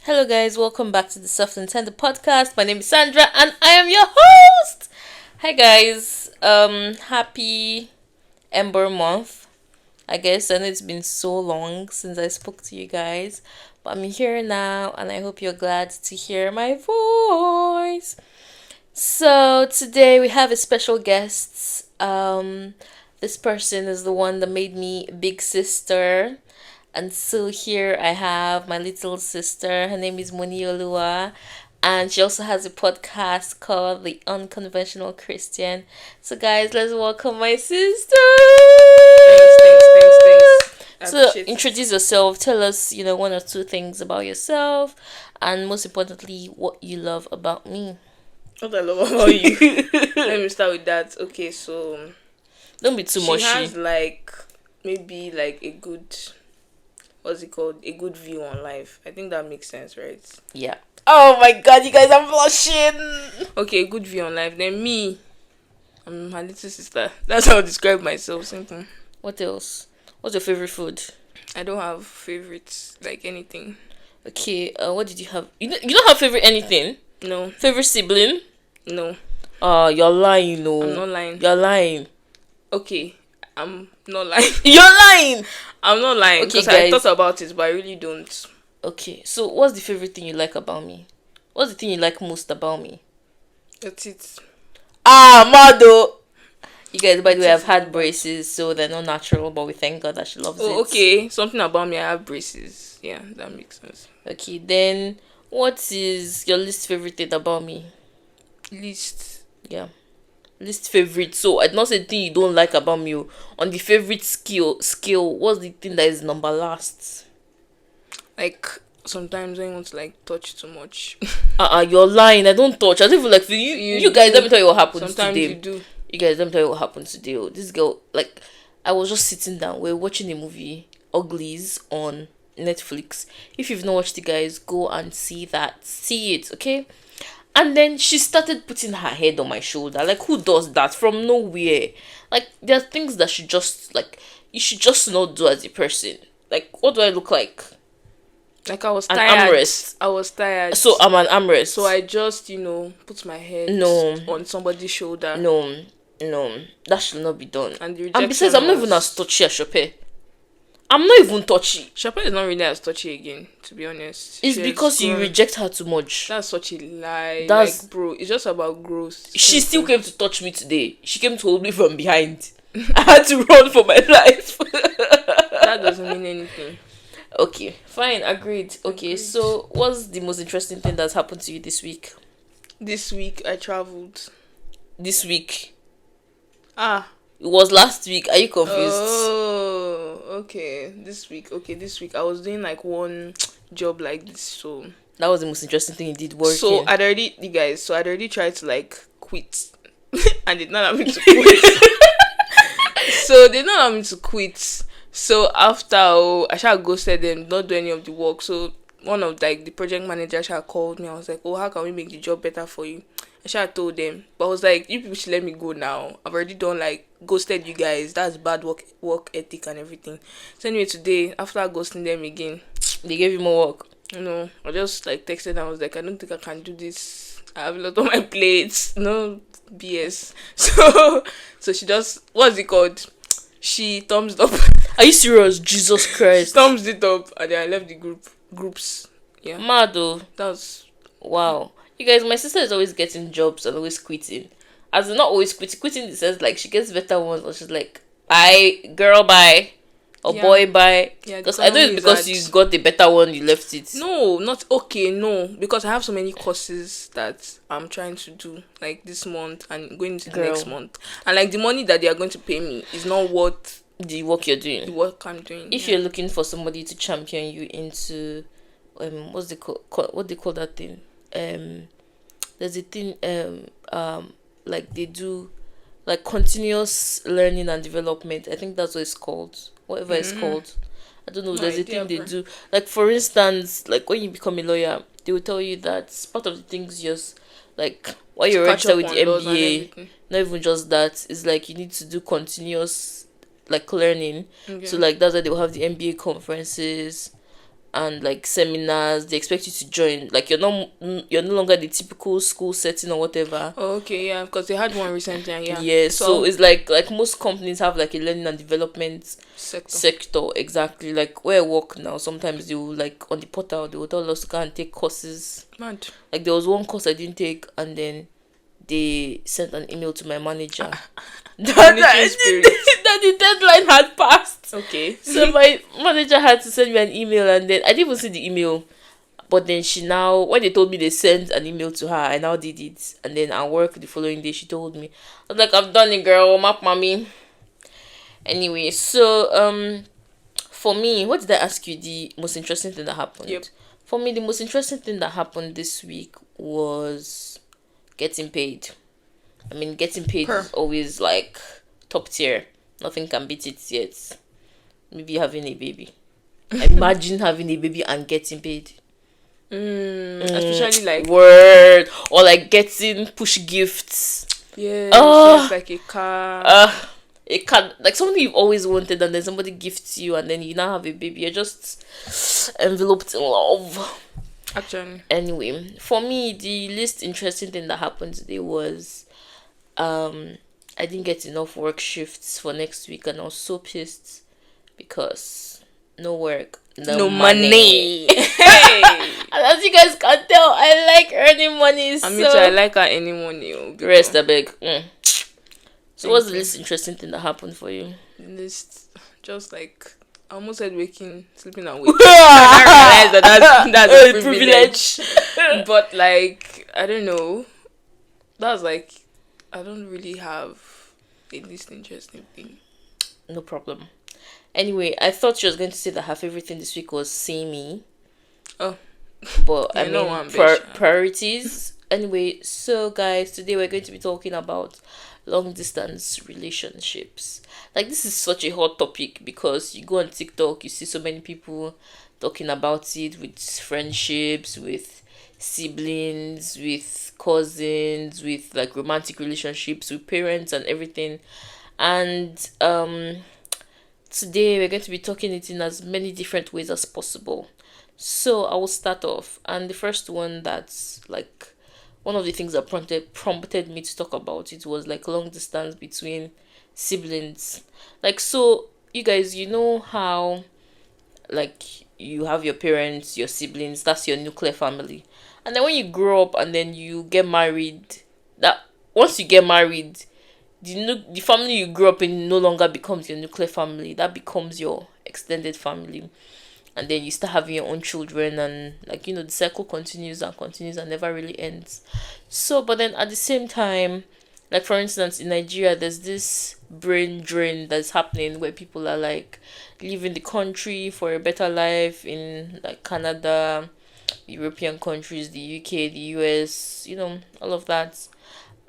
Hello, guys. Welcome back to the Soft and Tender podcast. My name is Sandra, and I am your host. Hi, guys. Happy Ember Month. I guess, and it's been so long since I spoke to you guys, but I'm here now, and I hope you're glad to hear my voice. So today we have a special guest. This person is the one that made me big sister. And so here I have my little sister. Her name is Moniyeoluwa. And she also has a podcast called The Unconventional Christian. So guys, let's welcome my sister. Thanks. So introduce yourself. Tell us, one or two things about yourself. And most importantly, what you love about me. What I love about you. Let me start with that. Okay, so Don't be too mushy. She has maybe a good, what's it called? A good view on life. I think that makes sense, right? Yeah. Oh my god, you guys are blushing. Okay, good view on life. Then me, I'm my little sister. That's how I describe myself. Simple. What else? What's your favorite food? I don't have favorites, like anything. Okay, what did you have? You don't have favorite anything? No. Favorite sibling? No. You're lying, no. I'm not lying. You're lying. Okay, I'm not lying. You're lying! I'm not lying. Okay, because guys. I thought about it, but I really don't. Okay, so what's the favorite thing you like about me? What's the thing you like most about me? That's it. Mado! You guys, by the way, I've had braces, so they're not natural, but we thank God that she loves it. Okay. Something about me, I have braces. Yeah, that makes sense. Okay, then what is your least favorite thing about me? Least. Yeah. Least favorite. So I did not say the thing you don't like about me. On the favorite scale, what's the thing that is number last? Sometimes when you want to touch too much. You're lying. I don't touch. I don't even for you. You guys, let me tell you what happened Sometimes today. you do. You guys, let me tell you what happened today. This girl, I was just sitting down. We're watching a movie, Uglies, on Netflix. If you've not watched it, guys, go and see that. See it, okay? And then she started putting her head on my shoulder. Who does that from nowhere? There are things that you should just not do as a person. What do I look like? I was an tired. armrest. I was tired. So I'm an armrest. So I just, put my head on somebody's shoulder. No, that should not be done. And besides, I'm not even as touchy as Chope. I'm not even touchy. Chope is not really as touchy again, to be honest. It's because you reject her too much. That's such a lie. That's bro, it's just about growth. She still came to touch me today. She came to hold me from behind. I had to run for my life. That doesn't mean anything. Okay, fine, agreed. Okay, so what's the most interesting thing that's happened to you this week? This week I traveled. This week? It was last week. Are you confused? Oh, okay. This week I was doing one job like this, so that was the most interesting thing you did working. So I'd already tried to quit, and they did not allow me to quit. So they did not allow me to quit. So after I shall ghosted them, not do any of the work. So one of the project manager shall called me. I was like, oh, how can we make the job better for you? I shall told them, but I was like, you people should let me go now. I've already done ghosted you guys. That's bad work ethic and everything. So anyway, today after ghosting them again, they gave you more work. I just texted and I was like, I don't think I can do this. I have a lot on my plate. No BS. So she just, what's it called? She thumbs up. Are you serious? Jesus Christ. Thumbs it up, and then I left the groups. Yeah. Mad though. That's wow. You guys, my sister is always getting jobs and always quitting. As in, not always quitting in the sense she gets better ones, or she's like, bye, girl, bye. Or boy, bye. Yeah, because I know it's because you got the better one, you left it. No, not okay, no. Because I have so many courses that I'm trying to do, this month and going into the next month. And the money that they are going to pay me is not worth the work you're doing. The work I'm doing. If you're looking for somebody to champion you into, what they call that thing? There's a thing, they do, continuous learning and development. I think that's what it's called. Whatever it's called. I don't know. There's a thing they do. For instance, when you become a lawyer, they will tell you that part of the things just, while you're registered with the MBA, not even just that, it's you need to do continuous, learning. Okay. So, that's why they will have the MBA conferences and like seminars. They expect you to join. Like you're no longer the typical school setting or whatever. Oh, okay, yeah, because they had one recently, and yeah. Yeah, so it's like most companies have like a learning and development sector. Exactly. Like where I work now, sometimes they will like on the portal they will tell us to go and take courses. Mad. Like there was one course I didn't take, and then they sent an email to my manager that the deadline had passed. Okay. So my manager had to send me an email, and then I didn't even see the email. But then when they told me they sent an email to her, I now did it. And then at work the following day, she told me. I was like, I've done it, girl. Map mommy. Anyway, so for me, what did I ask you? The most interesting thing that happened. Yep. For me, the most interesting thing that happened this week was getting paid. I mean, getting paid is always like top tier. Nothing can beat it yet. Maybe having a baby. Imagine having a baby and getting paid. Especially like word, or like getting push gifts. Yeah, just like a car. A car, like something you've always wanted, and then somebody gifts you, and then you now have a baby. You're just enveloped in love. Actually. Anyway, for me, the least interesting thing that happened today was I didn't get enough work shifts for next week, and I was so pissed because no work, no money. Hey. And as you guys can tell, I like earning money. I mean, I like earning money. Rest a big. So what's the least interesting thing that happened for you? Least, just like I almost said sleeping and waking. I realized that's a privilege. But like I don't know. That's like I don't really have a least interesting thing. No problem. Anyway, I thought she was going to say that her favorite thing this week was samey. Oh. But I mean, priorities. Anyway, so guys, today we're going to be talking about long distance relationships. Like, this is such a hot topic because you go on TikTok, you see so many people talking about it with friendships, with siblings, with cousins, with like romantic relationships, with parents and everything. And today we're going to be talking it in as many different ways as possible. So I will start off, and the first one that's like one of the things that prompted me to talk about it was like long distance between siblings. Like, so you guys, you know how like you have your parents, your siblings, that's your nuclear family. And then when you grow up and then you get married, that once you get married, the family you grew up in no longer becomes your nuclear family. That becomes your extended family. And then you start having your own children, and like, you know, the cycle continues and never really ends. So, but then at the same time, like for instance in Nigeria, there's this brain drain that's happening where people are like leaving the country for a better life in like Canada, European countries, the UK, the US, you know, all of that.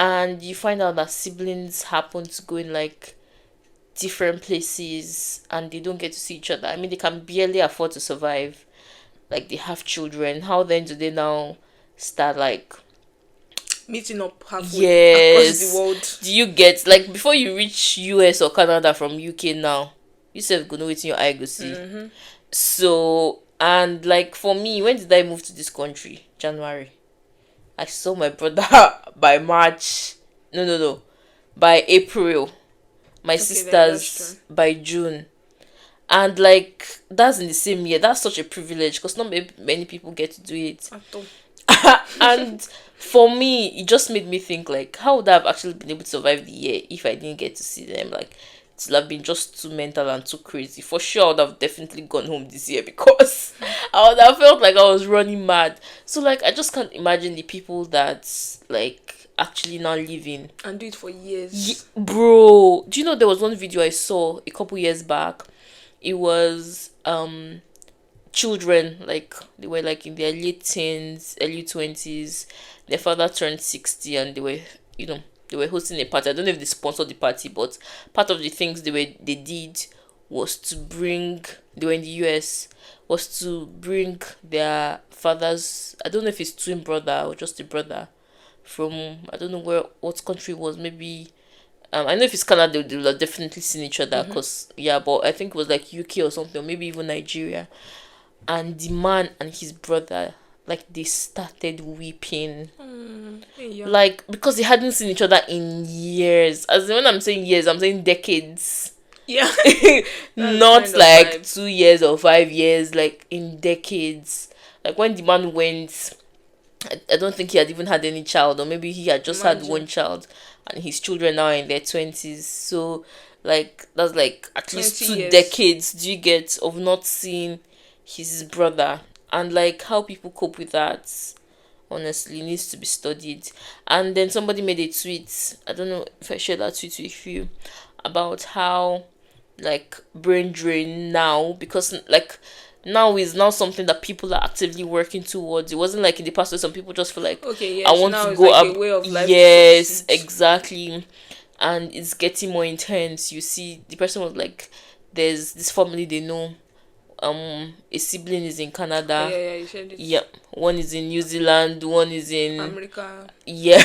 And you find out that siblings happen to go in like different places and they don't get to see each other. I mean, they can barely afford to survive. Like, they have children. How then do they now start like meeting up halfway across the world? Do you get like before you reach US or Canada from UK now, you said go know it in your eye go see. Mm-hmm. So, and like for me, when did I move to this country? January. I saw my brother by March. No. By April. My sisters by June. And like that's in the same year. That's such a privilege because not many people get to do it. And for me, it just made me think like, how would I have actually been able to survive the year if I didn't get to see them? Like, it would have been just too mental and too crazy. For sure, I would have definitely gone home this year because I would have felt like I was running mad. So like, I just can't imagine the people that like actually now living and do it for years. Bro, do you know there was one video I saw a couple years back? It was children, like they were like in their late teens, early 20s. Their father turned 60 and they were, you know, they were hosting a party. I don't know if they sponsored the party, but part of the things they did was to bring, they were in the US, was to bring their father's, I don't know if it's twin brother or just a brother from, I don't know what country it was, maybe I know if it's Canada they'll have definitely seen each other because but I think it was like UK or something, or maybe even Nigeria. and the man and his brother, like, they started weeping. Yeah. Like, because they hadn't seen each other in years. As in, when I'm saying years, I'm saying decades. Yeah. Not kind of like vibe. 2 years or 5 years, like in decades. Like, when the man went, I don't think he had even had any child, or maybe he had just had Imagine. one child, and his children now are in their 20s. So, like, that's like at least 20 two years. decades, do you get, of not seeing his brother. And like, how people cope with that, honestly, needs to be studied. And then somebody made a tweet, I don't know if I shared that tweet with you, about how, like, brain drain now, because like now is now something that people are actively working towards. It wasn't like in the past where some people just feel like, Okay, I yes. want Now to it's go like up. a way of life. to Yes, succeed. exactly. And it's getting more intense. You see, the person was like, there's this family they know, a sibling is in Oh, Canada. yeah, you shared it. Yep, one is in New Zealand, one is in, America. yeah,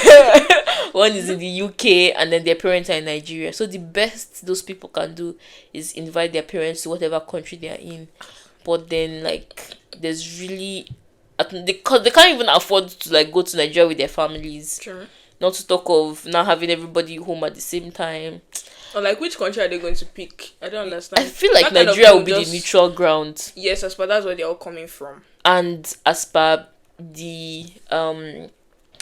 one is in the UK, and then their parents are in Nigeria. So the best those people can do is invite their parents to whatever country they are in. But then, like, there's really, they can't even afford to like go to Nigeria with their families. Sure. Not to talk of now having everybody home at the same time. Or like, which country are they going to pick? I don't I understand. feel like That kind of Nigeria thing will be just- the neutral ground, Yes, as per that's where they're all coming from. and as per the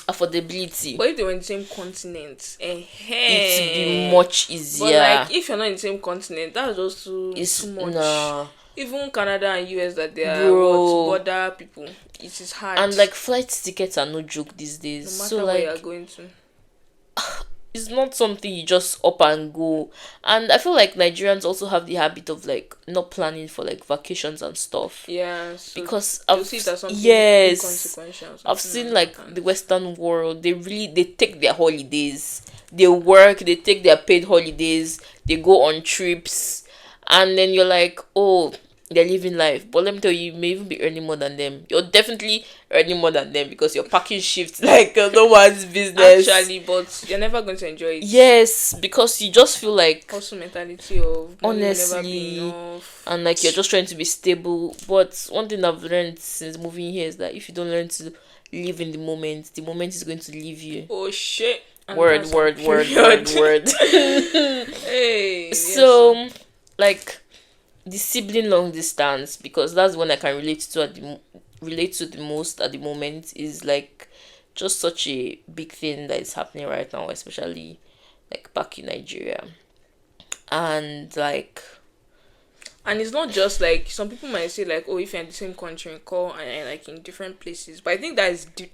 affordability, But if they were in the same continent, it would be much But easier. like, if you're not in the same continent, that's just too much. Nah. Even Canada and US, that they are Bro. border people, it is hard. And like, flight tickets are no joke these days. no matter So where like, you're going to. it's not something you just up and go. And I feel like Nigerians also have the habit of like not planning for like vacations and stuff. Yeah, so Because you'll I've see it as something yes, inconsequential, I've something seen like that. the Western world, they take their holidays, they work, they take their paid holidays, they go on trips, and then you're like, oh, they're living life. But let me tell you, you may even be earning more than them. You're definitely earning more than them because you're packing shifts like no one's business. Actually, but you're never going to enjoy it. Yes, because you just feel like, Also, mentality of money will never honestly, be enough. and like, you're just trying to be stable. But one thing I've learned since moving here is that if you don't learn to live in the moment is going to leave you. Oh shit! And Word, that's word, a word, period. word, word. Hey. So, like, the sibling long distance, because that's the one I can relate to the most at the moment, is like just such a big thing that is happening right now, especially like back in Nigeria. And like, And it's not just like some people might say like, oh, if you're in the same country, call and like in different places. But I think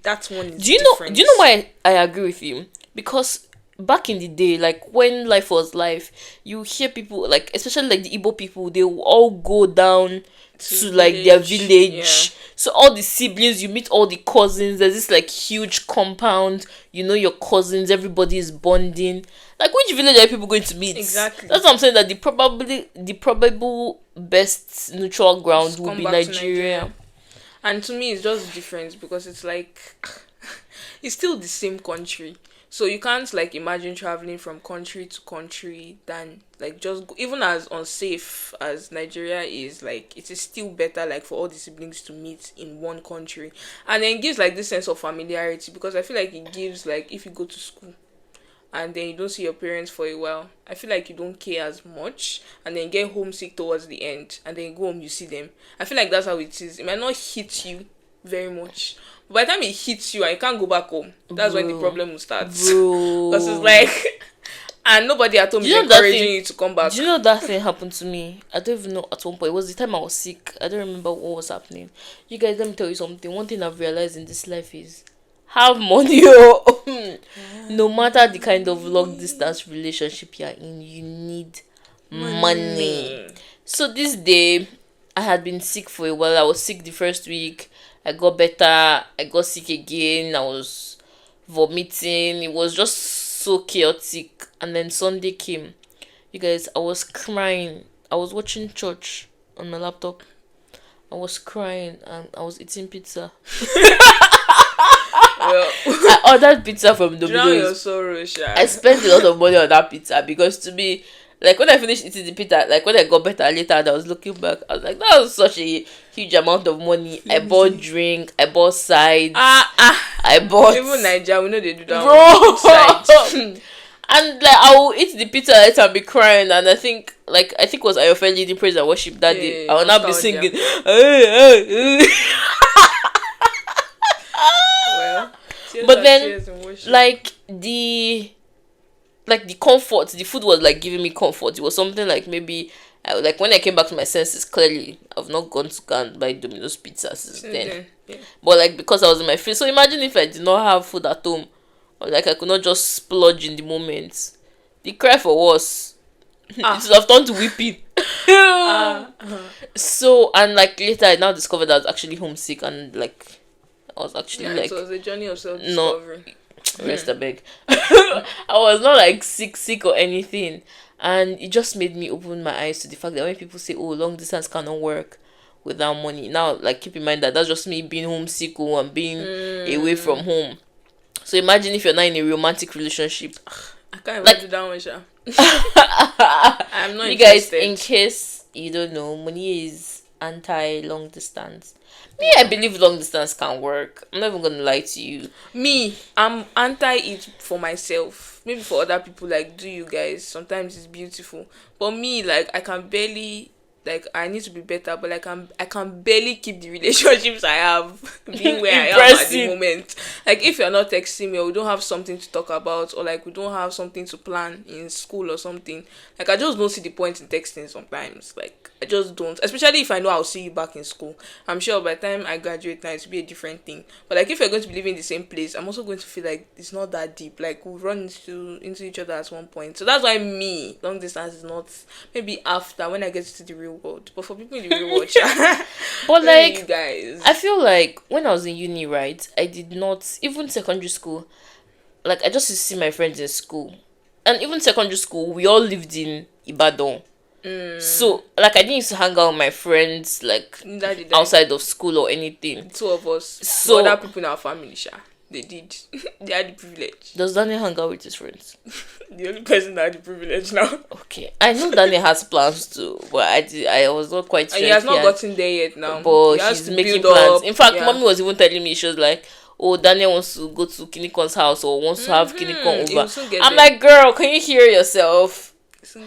that's one is do you know different. why I agree with you? Because back in the day, like when life was life, you hear people, like especially like the Igbo people, they will all go down to like their village. Yeah. So all the siblings, you meet all the cousins, there's this like huge compound, you know your cousins, everybody is bonding. Like, which village are people going to meet? Exactly. That's what I'm saying, that the probable best neutral ground Just would come be back to Nigeria. And to me, it's just different because it's like it's still the same country. So you can't like imagine traveling from country to country than like just go, even as unsafe as Nigeria is, like it is still better like for all the siblings to meet in one country. And then it gives like this sense of familiarity, because I feel like it gives like if you go to school and then you don't see your parents for a while, I feel like you don't care as much, and then you get homesick towards the end, and then you go home, you see them. I feel like that's how it is. It might not hit you very much, but by the time it hits you and you can't go back home, that's when the problem will start. Bro. Because it's like, and nobody at home Do is you know that encouraging thing- you to come back. Do you know that thing happened to me? I don't even know at one point. It was the time I was sick. I don't remember what was happening. You guys, let me tell you something. One thing I've realized in this life is have money. No matter the kind of long distance relationship you're in, you need money. So this day, I had been sick for a while. I was sick the first week. I got better. I got sick again. I was vomiting. It was just so chaotic. And then Sunday came. You guys, I was crying. I was watching church on my laptop. I was crying and I was eating pizza. Well, I ordered pizza from drown your Domino's. sorrow, Sha. I spent a lot of money on that pizza because to me, Like when I finished eating the pizza, like when I got better later and I was looking back, I was like, that was such a huge amount of money. I bought drink, I bought sides, I bought Even Nigeria, we know they do that. bro. And like I will eat the pizza later and be crying, and I think it was Ayofe leading praise and worship that day. I will not be singing. Well, but then the comfort, the food was like giving me comfort. It was something like maybe like when I came back to my senses, clearly I've not gone to go and buy Domino's pizza since then. Yeah. But like because I was in my face, so imagine if I did not have food at home, or like I could not just splurge in the moment. The cry for was it would have turned to weeping. So and like later I now discovered I was actually homesick, and like I was actually it was a journey of self-discovery. Rest a beg. I was not like sick or anything, and it just made me open my eyes to the fact that when people say, "Oh, long distance cannot work without money," now like keep in mind that that's just me being homesick and being away from home. So imagine if you're not in a romantic relationship. I can't even do that one, Sha. I'm not you interested. Guys, in case you don't know, Moniye is anti long distance. Me, I believe long distance can work. I'm not even gonna lie to you. Me, I'm anti it for myself. Maybe for other people, like, do you guys? Sometimes it's beautiful. But me, like, I can barely, like, I need to be better, but like, I can barely keep the relationships I have being where I am at the moment. Like, if you're not texting me, or we don't have something to talk about, or like we don't have something to plan in school or something, like, I just don't see the point in texting sometimes. Like, I just don't, especially if I know I'll see you back in school. I'm sure by the time I graduate now, it will be a different thing. But like, if you're going to be living in the same place, I'm also going to feel like it's not that deep. Like, we'll run into each other at one point. So that's why me, long distance is not, maybe after, when I get to the real world. But for people in the real world, but like, you guys, I feel like when I was in uni, right, I did not, even secondary school, like I just used to see my friends in school. And even secondary school, we all lived in Ibadan. So like I didn't used to hang out with my friends like outside of school or anything. Two of us. So other people in our family, they did. They had the privilege. Does Daniel hang out with his friends? The only person that had the privilege now. Okay, I know Daniel has plans too, but I was not quite sure. And he has not gotten there yet now. But he's making plans. In fact, mommy was even telling me, she was like, "Oh, Daniel wants to go to Kinikon's house or wants to have Kinikon over." I'm like, girl, can you hear yourself?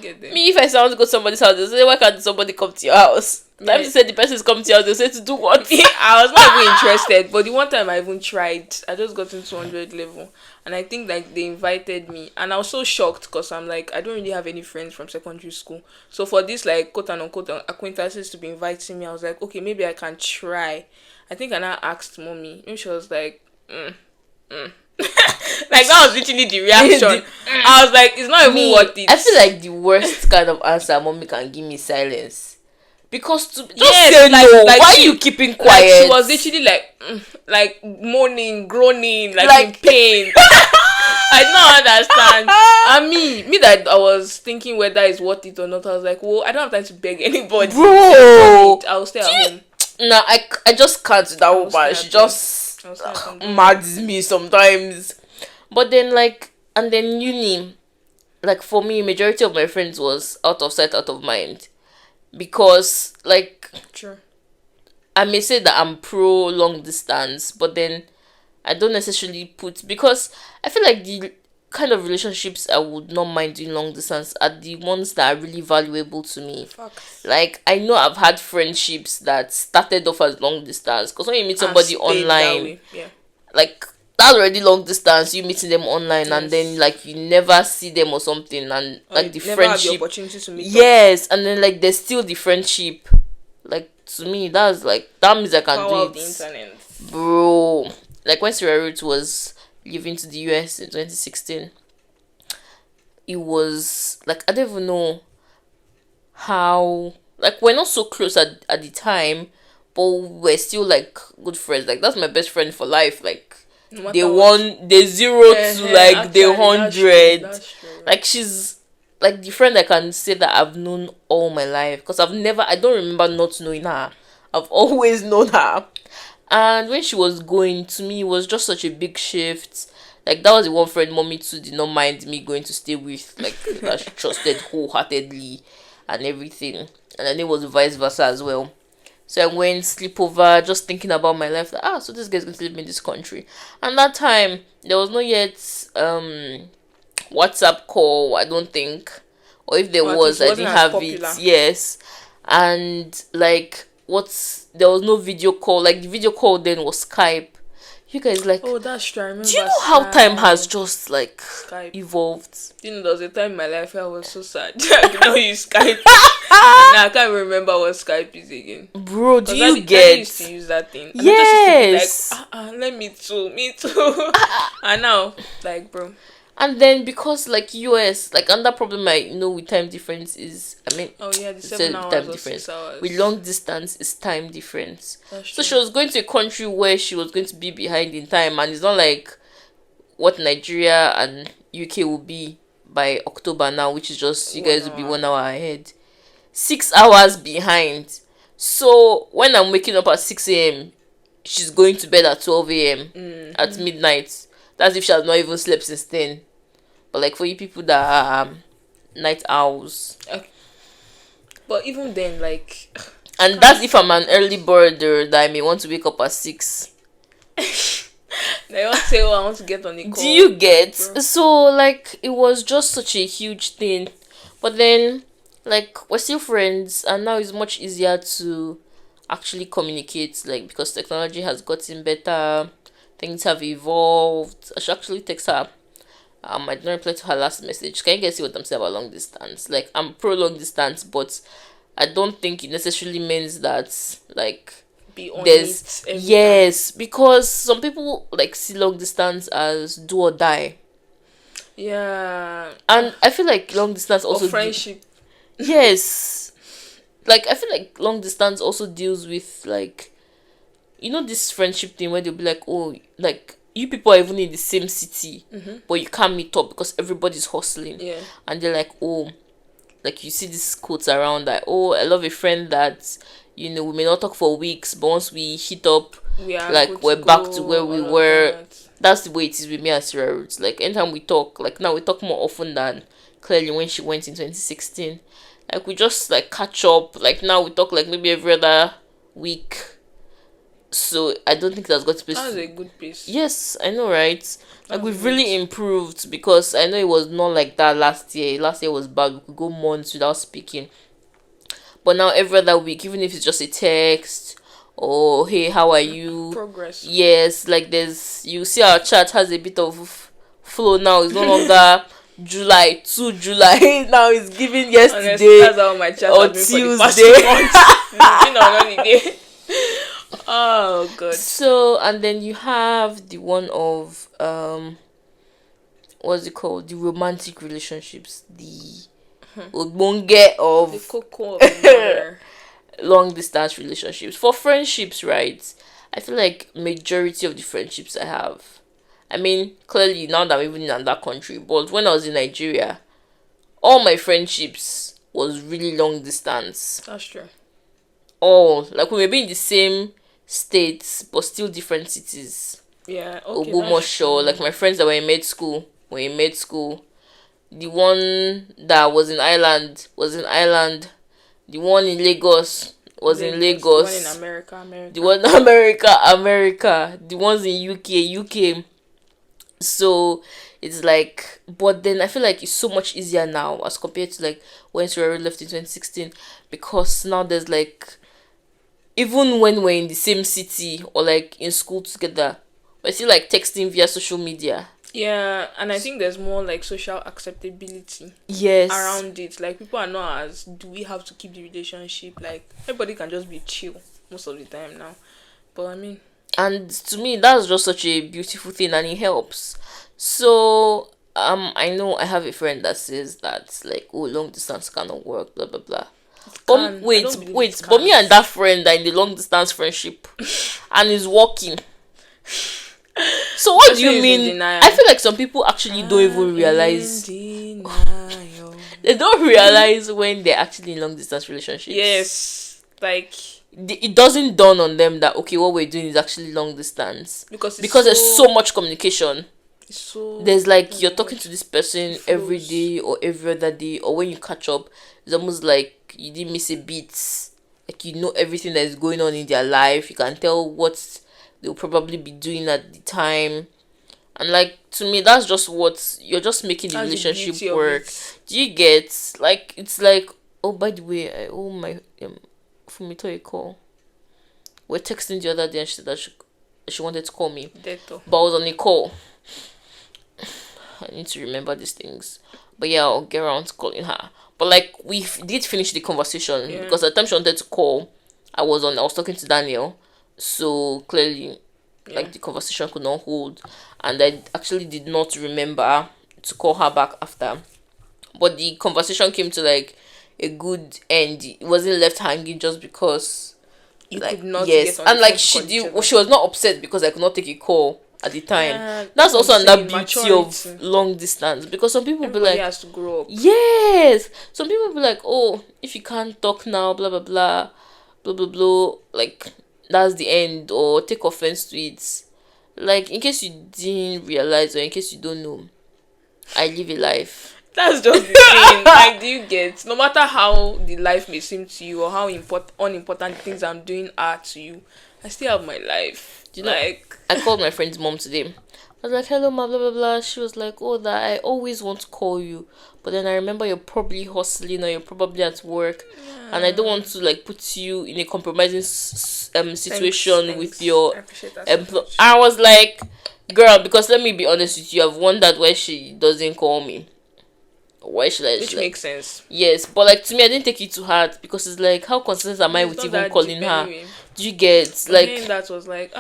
Get there. Me, if I say I want to go to somebody's house, they say, why can't somebody come to your house? Time you said the person is coming to your house, they say to do what? I was not even interested, but the one time I even tried, I just got into 200 level, and I think like they invited me, and I was so shocked because I'm like, I don't really have any friends from secondary school, so for this like quote unquote acquaintances to be inviting me, I was like, okay, maybe I can try. I think I now asked mommy, and she was like, like that was literally the reaction. I was like, it's not even worth it. I feel like the worst kind of answer mommy can give me silence, because to just say no, like why are you keeping quiet? Like she was literally like moaning, groaning, like in pain. I don't understand. And me that I was thinking whether it's worth it or not. I was like, well, I don't have time to beg anybody. Bro, I'll stay at home. No, I just can't do that woman. She just mads me sometimes. But then then uni, like for me, majority of my friends was out of sight, out of mind, because like sure, I may say that I'm pro long distance, but then I don't necessarily because I feel like the kind of relationships I would not mind doing long distance are the ones that are really valuable to me. Like I know I've had friendships that started off as long distance, because when you meet somebody online, like that's already long distance, you meeting them online, and then like you never see them or something, and like the friendship, have the opportunity to meet up. And then like there's still the friendship. Like to me, that's like that means I can power do of it, the internet, bro. Like when Sierra Root was leaving to the US in 2016, it was like I don't even know how, like we're not so close at the time, but we're still like good friends. Like that's my best friend for life. Like they 0 to like the 100. Like she's like the friend I can say that I've known all my life, because I don't remember not knowing her. I've always known her. And when she was going, to me, it was just such a big shift. Like, that was the one friend mommy too did not mind me going to stay with, like, that she trusted wholeheartedly and everything. And then it was vice versa as well. So I went sleepover, just thinking about my life. Like, so this guy's going to live in this country. And that time, there was not yet WhatsApp call, I don't think. Or if there was, I didn't have popular. It. Yes. And, like, there was no video call. Like, the video call then was Skype. You guys, like, oh, that's true. I remember. Do you know how time has just, like, Skype evolved? You know, there was a time in my life where I was so sad. I could not use Skype. And now I can't remember what Skype is again. Bro, do you get? I used to use that thing. And yes. I just used to be like, let me too. And now, like, bro. And then because, like, US, like, another problem I know with time difference is, I mean, oh yeah, the 7 hours time difference. 6 hours. With long distance is time difference. That's so true. she was going to a country where she was going to be behind in time, and it's not like what Nigeria and UK will be by October now, which is just you guys will be 1 hour ahead. 6 hours behind. So when I'm waking up at 6 a.m., she's going to bed at 12 a.m. At midnight. That's if she has not even slept since then. But like for you people that are night owls. Okay. But even then, like... And that's if I'm an early birder that I may want to wake up at 6. They all say, I want to get on the call. Do you get? Bro. So like it was just such a huge thing. But then like we're still friends and now it's much easier to actually communicate, like because technology has gotten better. Things have evolved. I should actually text her. I didn't reply to her last message. Can you guys see what I'm saying about long distance? Like, I'm pro long distance, but I don't think it necessarily means that, like, be on it every yes, time. Because some people, like, see long distance as do or die. Yeah. And I feel like long distance also... Or friendship. Yes. Like, I feel like long distance also deals with, like, you know this friendship thing where they'll be like, oh, like, you people are even in the same city, but you can't meet up because everybody's hustling. Yeah. And they're like, oh, like you see these quotes around that, oh, I love a friend that, you know, we may not talk for weeks, but once we hit up, we're back to where we were. That's the way it is with me and Sarah Roots. Like, anytime we talk, like now we talk more often than clearly when she went in 2016. Like, we just, like, catch up. Like, now we talk, like, maybe every other week. So I don't think that's got to be. That's a good pace. Yes, I know, right? Like we've really improved because I know it was not like that last year. Last year was bad. We could go months without speaking. But now every other week, even if it's just a text or hey, how are you? Progress. Yes, like you see our chat has a bit of flow now. It's no longer July to July. Now it's giving yesterday. Honestly, that's how my chat or has Tuesday. been for the past 2 months. It's been on holiday. Oh god. So and then you have the one of what's it called? The romantic relationships. The ogbonge of the cocoa of the long distance relationships. For friendships, right? I feel like majority of the friendships I have. I mean, clearly now that I'm even in another country, but when I was in Nigeria, all my friendships was really long distance. That's true. All like we may be in the same states but still different cities. Yeah, okay. Ogbomoso, like my friends that were in med school. The one that was in Ireland was in Ireland. The one in Lagos was in Lagos. The one in America. The one in America. The ones in UK. So it's like, but then I feel like it's so much easier now as compared to like when Sarah left in 2016, because now there's like, even when we're in the same city or like in school together, we're still like texting via social media. Yeah, and I think there's more like social acceptability around it. Like people are not as, do we have to keep the relationship? Like everybody can just be chill most of the time now. But I mean, and to me that's just such a beautiful thing and it helps. So I know I have a friend that says that like, oh, long distance cannot work, blah blah blah. Wait, but me and that friend are in the long distance friendship and is working. So what do you mean? I feel like some people actually don't even realize. They don't realize when they're actually in long distance relationships. Yes, like it doesn't dawn on them that okay, what we're doing is actually long distance because there's so much communication. So There's like you're oh talking God, to this person it every flows. day or every other day, or when you catch up, it's almost like you didn't miss a beat. Like you know everything that is going on in their life. You can tell what they'll probably be doing at the time. And like to me, that's just what you're just making the That's the beauty relationship of work. it. Do you get like it's like, oh, by the way, I owe my Fumito a call. We're texting the other day and she said that she wanted to call me, Deto. but I was on a call. I need to remember these things. But yeah, I'll get around to calling her. But like did finish the conversation Yeah. because at the time she wanted to call, I was talking to Daniel. So clearly Yeah. like the conversation could not hold, and I actually did not remember to call her back after. But the conversation came to like a good end. It wasn't left hanging just because You like could not yes, get on and the like phone to she call each did other. she was not upset because I could not take a call at the time. Yeah, That's also I'm another saying beauty maturity. of long distance, because some people be Everybody like, has to grow up. yes, some people be like, oh, if you can't talk now, blah blah blah, blah blah blah, like that's the end, or take offense to it. Like in case you didn't realize, or in case you don't know, I live a life. That's just the thing. Like, do you get? No matter how the life may seem to you or how unimportant things I'm doing are to you, I still have my life. Do you know? Like, I called my friend's mom today. I was like, hello, ma, blah, blah, blah. She was like, oh, that I always want to call you. But then I remember you're probably hustling or you're probably at work. And I don't want to, like, put you in a compromising situation thanks. with your I appreciate that so employer. much. I was like, girl, because let me be honest with you, I've wondered why she doesn't call me. Why should I? Which Like, makes sense. yes, but like to me, I didn't take it to heart because it's like, how consistent am I It's with not even that calling deep her? anyway. Do you get Like, like? that was like,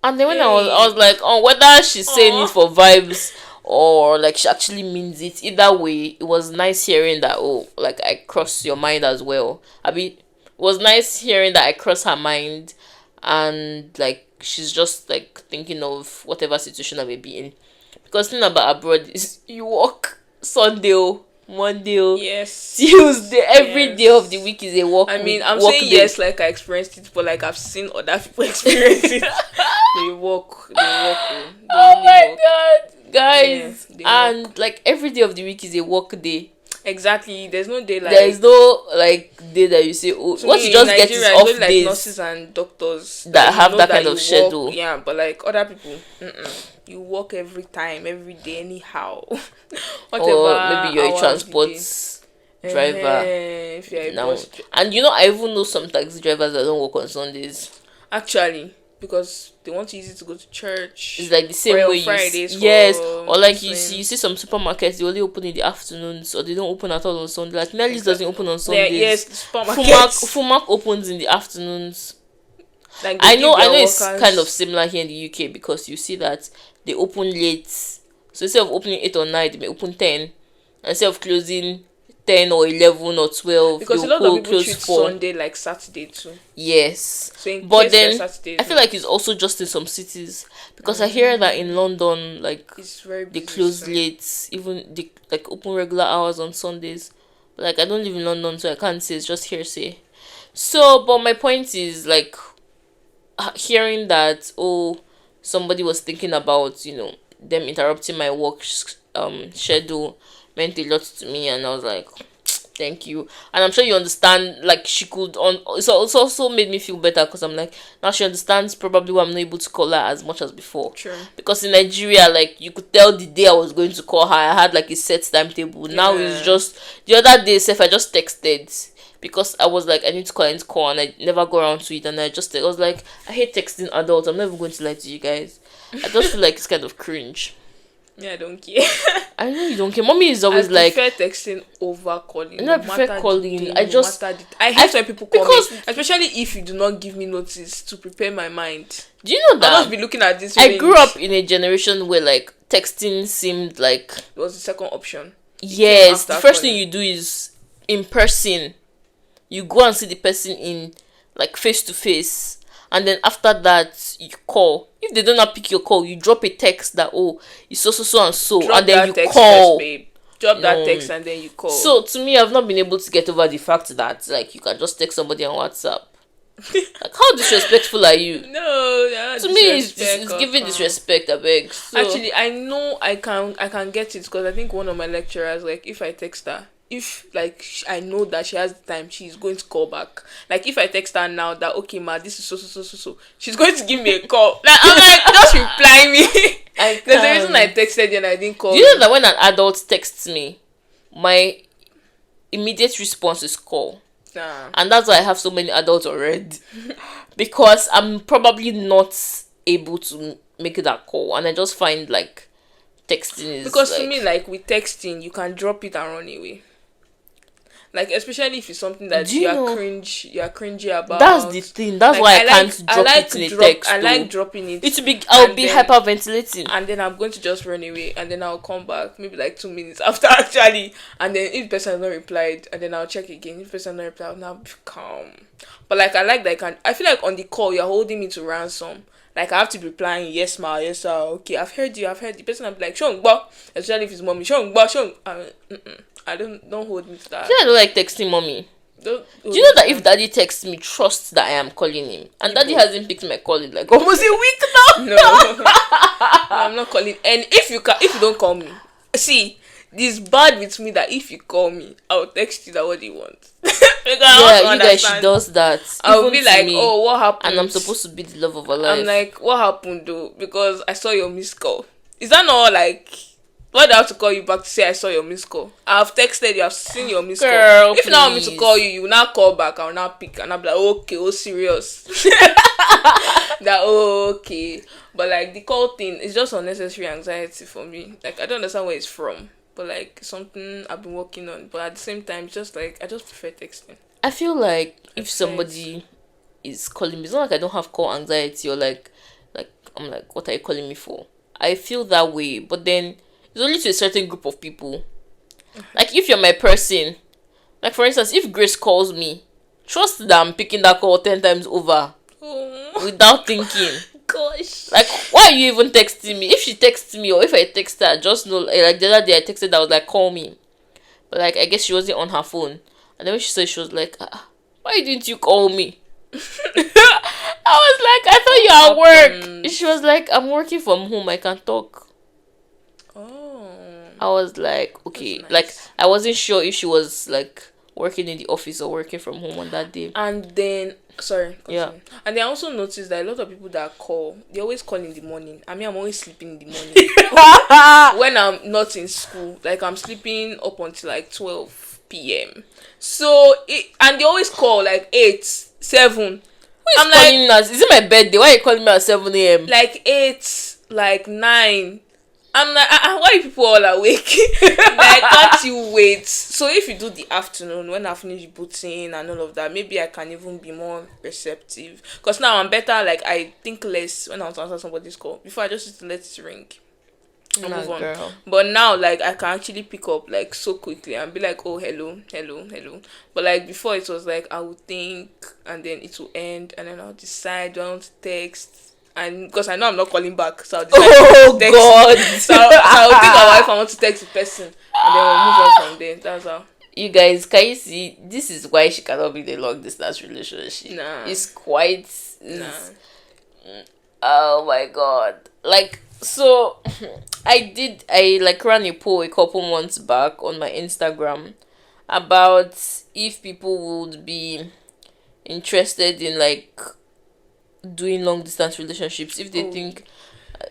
And then when I hey. was like, oh, whether she's saying Aw. it for vibes or like she actually means it. Either way, it was nice hearing that. Oh, like I crossed your mind as well. I mean, it was nice hearing that I crossed her mind, and like she's just like thinking of whatever situation I may be in. Because the thing about abroad is you work Sunday, Monday, Yes. Tuesday, every day of the Yes. week is a work. I mean, I'm work saying day. yes, like I experienced it, but like I've seen other people experience it. They walk. They Oh really my walk. god, guys! Yeah, they And like every day of the week is a work day. Exactly. There's no day like. There is no like day that you say, oh, To what me, you just in get Nigeria, is it's only off like days nurses and doctors that you have know that kind you of walk, schedule. yeah, but like other people, you walk every time, every day, anyhow. Whatever Or maybe you're a hour of the transport day. driver If you're a now. bus, And you know, I even know some taxi drivers that don't work on Sundays. actually, because they want to use it to go to church. It's like the same or on way Fridays for yes, or like you Muslims. see some supermarkets, they only open in the afternoons or they don't open at all on Sunday. Like Nelly's doesn't open on Yeah, Sundays. yes, supermarkets. Fumac opens in the afternoons. Like they I give know their it's workers- kind of similar here in the UK because you see that they open late. So instead of opening 8 or 9, they may open 10. Instead of closing 10 or 11 or 12, because a they'll lot of people close treat 4. Sunday like Saturday too. Yes. So in But case then there's Saturday, I feel like it's also just in some cities because I hear that in London, like it's very they busy, close so- late, even they like open regular hours on Sundays. But like I don't live in London, so I can't say, it's just hearsay. So, but my point is like hearing that, oh, somebody was thinking about them interrupting my work schedule meant a lot to me, and I was like, thank you. And I'm sure you understand, like she could on so it's also made me feel better because I'm like, now she understands probably why I'm not able to call her as much as before. True. Because in Nigeria, like you could tell the day I was going to call her, I had like a set timetable. Now it's Yeah. just the other day if I just texted because I was like, I need to call, and I never go around to it, and I was like, I hate texting adults. I'm never going to lie to you guys. I just feel like it's kind of cringe. Yeah, I don't care. I know you don't care. Mommy is always I like, prefer texting over calling. No, I prefer matter the calling. day, I no just- matter the- I hate when people call because- me, especially if you do not give me notice to prepare my mind. do you know I'll that just be looking at this. I grew up in a generation where like texting seemed like It was the second option. yes, the after first thing calling. you do is in person. You go and see the person in like face to face, and then after that you call. If they do not pick your call, you drop a text that it's so and so, Drop and then that you text call. first, babe. Drop No. that text and then you call. So to me, I've not been able to get over the fact that like you can just text somebody on WhatsApp. Like, how disrespectful are you? No, To me, it's giving disrespect, I beg. So, actually, I know I can get it because I think one of my lecturers, like, if I text her, if like I know that she has the time, she's going to call back. Like, if I text her now that, okay, ma, this is so, she's going to give me a call. Like, I'm like, just reply me. There's a reason I texted you and I didn't call. Do you know that when an adult texts me, my immediate response is call? Nah. And that's why I have so many adults already. Because I'm probably not able to make that call, and I just find like texting is Because like, to me, like, with texting, you can drop it and run away. Like, especially if it's something that Do you know- you are cringy about. that's the thing. That's Like, why I can't drop it in a text. I like though. dropping it. It will be I'll and be then- hyperventilating. And then I'm going to just run away, and then I'll come back maybe like 2 minutes after, actually. And then if the person has not replied, and then I'll check again. If the person has not replied, I'll now be calm. But like, I like that I feel like on the call you're holding me to ransom. Like, I have to be replying, yes ma, yes sir, okay, I've heard you. The person will be like, Shong Ba, especially if it's mommy, Shong Ba, Shong. I don't hold me to that. I don't like texting mommy. Do you know that if daddy texts me, trust that I am calling him, and daddy hasn't picked my call in like almost a week now? No, I'm not calling. And if you don't call me, see, this bad with me that if you call me, I'll text you that what do you want. Yeah, you guys, she does that. I'll even be to like, me, oh, what happened? and I'm supposed to be the love of her life. I'm like, what happened though? Because I saw your missed call. Is that not like, why do I have to call you back to say I saw your missed call? I've texted you, I've seen your missed Girl, call. If now I'm please. to call you, you will now call back, I'll now pick, and I'll be like, okay, oh, serious. That, oh, okay. But like, the call thing is just unnecessary anxiety for me. Like, I don't understand where it's from, but like, something I've been working on. But at the same time, it's just like, I just prefer texting. I feel like if somebody is calling me, it's not like I don't have call anxiety or like I'm like, what are you calling me for? I feel that way, but then it's only to a certain group of people. Like, if you're my person, like for instance, if Grace calls me, trust that I'm picking that call 10 times over without thinking. Gosh. Like, why are you even texting me? If she texts me or if I text her, just know, like the other day I texted her, I was like, call me. But like, I guess she wasn't on her phone. And then when she said, she was like, why didn't you call me? I was like, I thought you were at work. She was like, I'm working from home, I can talk. Oh. I was like, okay. Nice. Like, I wasn't sure if she was like working in the office or working from home on that day. And then, sorry. Continue. Yeah. And then I also noticed that a lot of people that call, they always call in the morning. I mean, I'm always sleeping in the morning. When I'm not in school, like, I'm sleeping up until like 12 p.m. So, and they always call like 8, 7. I'm like, us? Is it my birthday? Why are you calling me at 7 a.m.? Like 8, like 9. I'm like, why are people all awake? Like, can't you wait? So if you do the afternoon, when I finish booting and all of that, maybe I can even be more receptive. Because now I'm better, like, I think less when I want to answer somebody's call. Before, I just used to let it ring and move on. Girl. But now, like, I can actually pick up, like, so quickly and be like, oh, hello. But, like, before it was like, I would think and then it will end and then I'll decide, do I want to text? And because I know I'm not calling back, so I'll decide to text. God. So I'll think about if I want to text the person, and then we'll move on from there. That's how. You guys, can you see? This is why she cannot be in a long distance relationship. Nah. It's quite. Nah. Oh my god! Like, so, I like ran a poll a couple months back on my Instagram about if people would be interested in like doing long distance relationships if they think.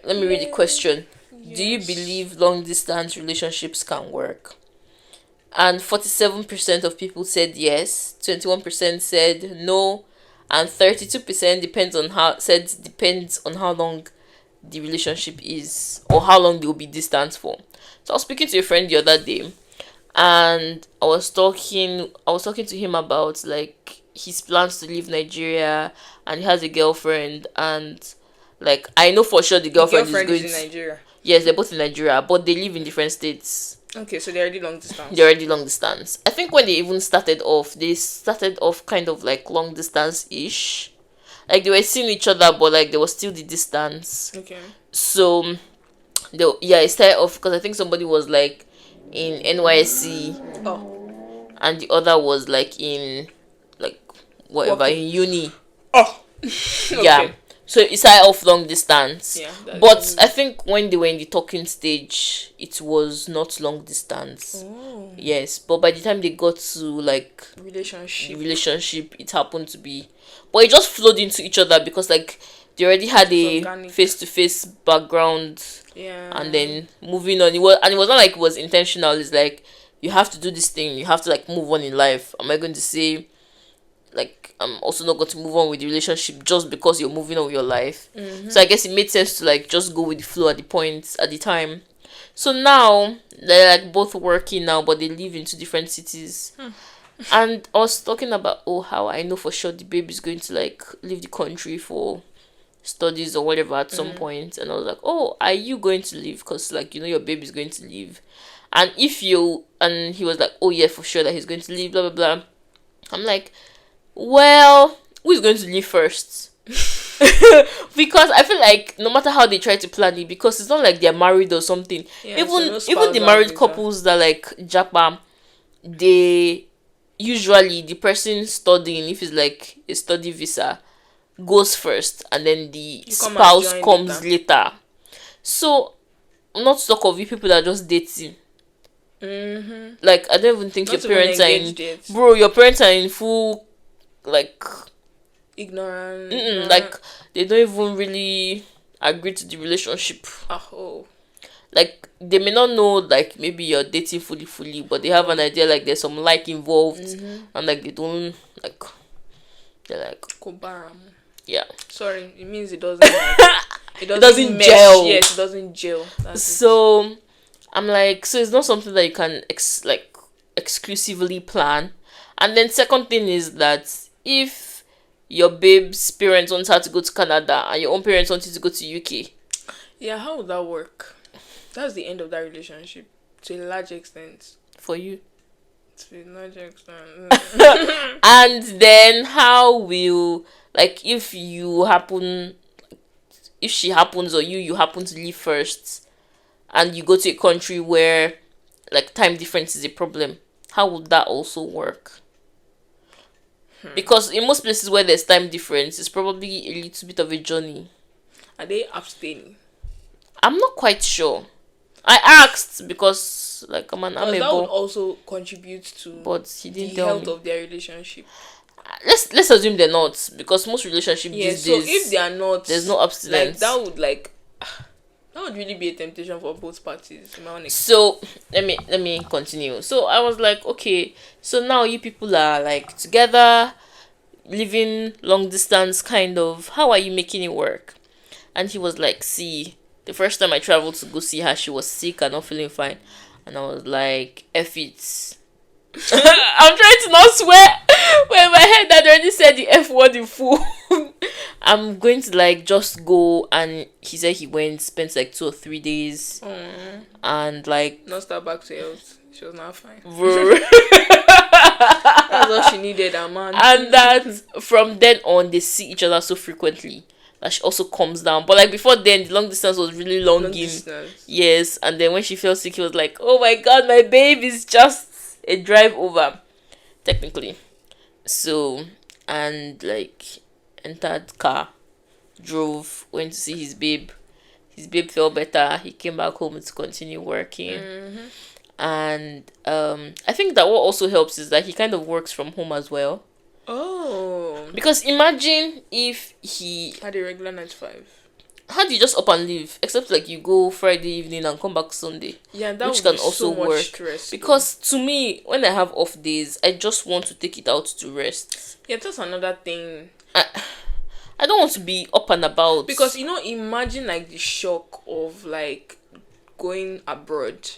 Let me read the question. Yes. Do you believe long distance relationships can work? And 47% of people said yes, 21% said no, and 32% depends on how long the relationship is or how long they will be distant for. So I was speaking to a friend the other day, and I was talking to him about like his plans to leave Nigeria, and he has a girlfriend, and like I know for sure the girlfriend is in Nigeria. Yes, they're both in Nigeria, but they live in different states. Okay, so they're already long distance. They're already long distance. I think when they even started off kind of like long distance ish. Like they were seeing each other, but like there was still the distance. Okay. So, it started off because I think somebody was like in NYSC. Oh. And the other was like in like whatever Working. in uni. Oh. Yeah. Okay. So it started off long distance. Yeah. But I think when they were in the talking stage, it was not long distance. Oh. Yes. But by the time they got to like Relationship. it happened to be, but it just flowed into each other because like they already had a Organic. face-to-face background, Yeah. and then moving on, it was not like it was intentional. It's like you have to do this thing, you have to like move on in life. Am I going to say like I'm also not going to move on with the relationship just because you're moving on with your life? So I guess it made sense to like just go with the flow at the time. So now they're like both working now, but they live in two different cities. And I was talking about how I know for sure the baby is going to like leave the country for studies or whatever at some point. And I was like, oh, are you going to leave? Because like your baby is going to leave. And he was like, oh yeah, for sure that he's going to leave, blah blah blah. I'm like, well, who is going to leave first? Because I feel like no matter how they try to plan it, because it's not like they're married or something. Yeah, Even the married couples that like japa, they usually the person studying, if it's like a study visa, goes first and then the spouse comes later. So not to talk of you people that are just dating. Like I don't even think Not your parents are in yet. bro, your parents are in full like ignorant. like they don't even really agree to the relationship. Like they may not know like maybe you're dating fully, but they have an idea like there's some like involved, and like they don't like, they're like yeah. Sorry, it means it doesn't like, it doesn't mesh. gel. Yes, it doesn't gel. So I'm like, so it's not something that you can exclusively plan. And then second thing is that if your babe's parents want her to go to Canada and your own parents want you to go to UK, yeah, how would that work? That's the end of that relationship to a large extent. For you. To a large extent. And then how will, like, if she happens or you happen to leave first and you go to a country where like time difference is a problem, how would that also work? Because in most places where there's time difference, it's probably a little bit of a journey. Are they abstaining? I'm not quite sure. I asked because like I'm that would also contribute to but he didn't the tell health me. of their relationship. Let's assume they're not, because most relationships these days, if they are not, there's no abstinence. That would really be a temptation for both parties. So let me continue. So I was like, okay, so now you people are like together, living long distance kind of. How are you making it work? And he was like, see, the first time I traveled to go see her, she was sick and not feeling fine. And I was like, F it. I'm trying to not swear. When my head had already said the F word in full. I'm going to like just go. And he said he went, spent like 2 or 3 days. And like not start back to health. She was not fine. That's all she needed, man. And that from then on they see each other so frequently that she also comes down. But like before then, the long distance was really long distance. Yes. And then when she felt sick, he was like, oh my god, my babe is just a drive over, technically. So, and like entered car, drove, went to see his babe. His babe felt better. He came back home to continue working. And I think that what also helps is that he kind of works from home as well. Oh. Because imagine if he had a regular 9 to 5. How do you just up and leave? Except like you go Friday evening and come back Sunday. Yeah, that which can also so work. Stress, because to me, when I have off days, I just want to take it out to rest. Yeah, that's another thing. I don't want to be up and about. Because imagine like the shock of like going abroad.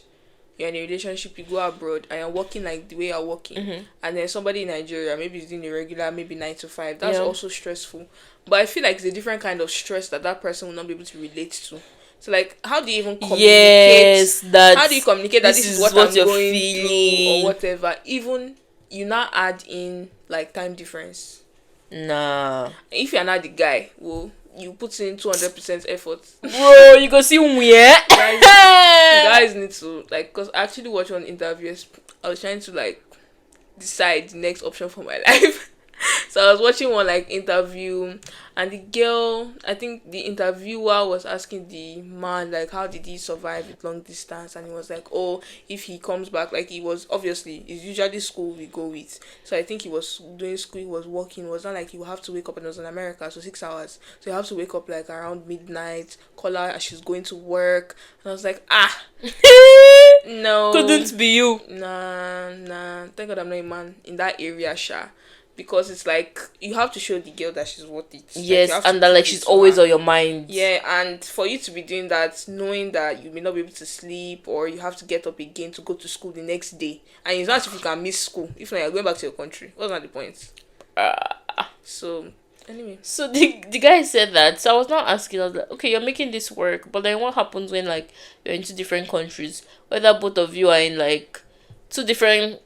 You're in a relationship, you go abroad and you're working like the way you're working, and then somebody in Nigeria maybe is doing a regular, maybe 9 to 5. That's also stressful. But I feel like it's a different kind of stress that person will not be able to relate to. So like, how do you even communicate? Yes, how do you communicate that this is what I'm you're going feeling through or whatever? Even you now add in like time difference. Nah. If you're not the guy, well, you put in 200% effort. Bro, you go see where? Guys need to like, because I actually watched one interview. I was trying to like decide the next option for my life. So I was watching one like interview, and the girl, I think the interviewer was asking the man like how did he survive with long distance, and he was like, oh, if he comes back, like he was obviously it's usually school we go with. So I think he was doing school, he was working. It was not like he would have to wake up, and it was in America, so 6 hours. So you have to wake up like around midnight, call her as she's going to work. And I was like, no, Couldn't be you. Nah. Thank God I'm not a man in that area, Sha. Because it's like you have to show the girl that she's worth it. Yes, like, and that like she's always on your mind. Yeah, and for you to be doing that, knowing that you may not be able to sleep or you have to get up again to go to school the next day, and it's not as if you can miss school. If not, you're going back to your country. What's not the point? So anyway, so the guy said that. So I was not asking. I was like, okay, you're making this work, but then what happens when like you're in two different countries? Whether both of you are in like two different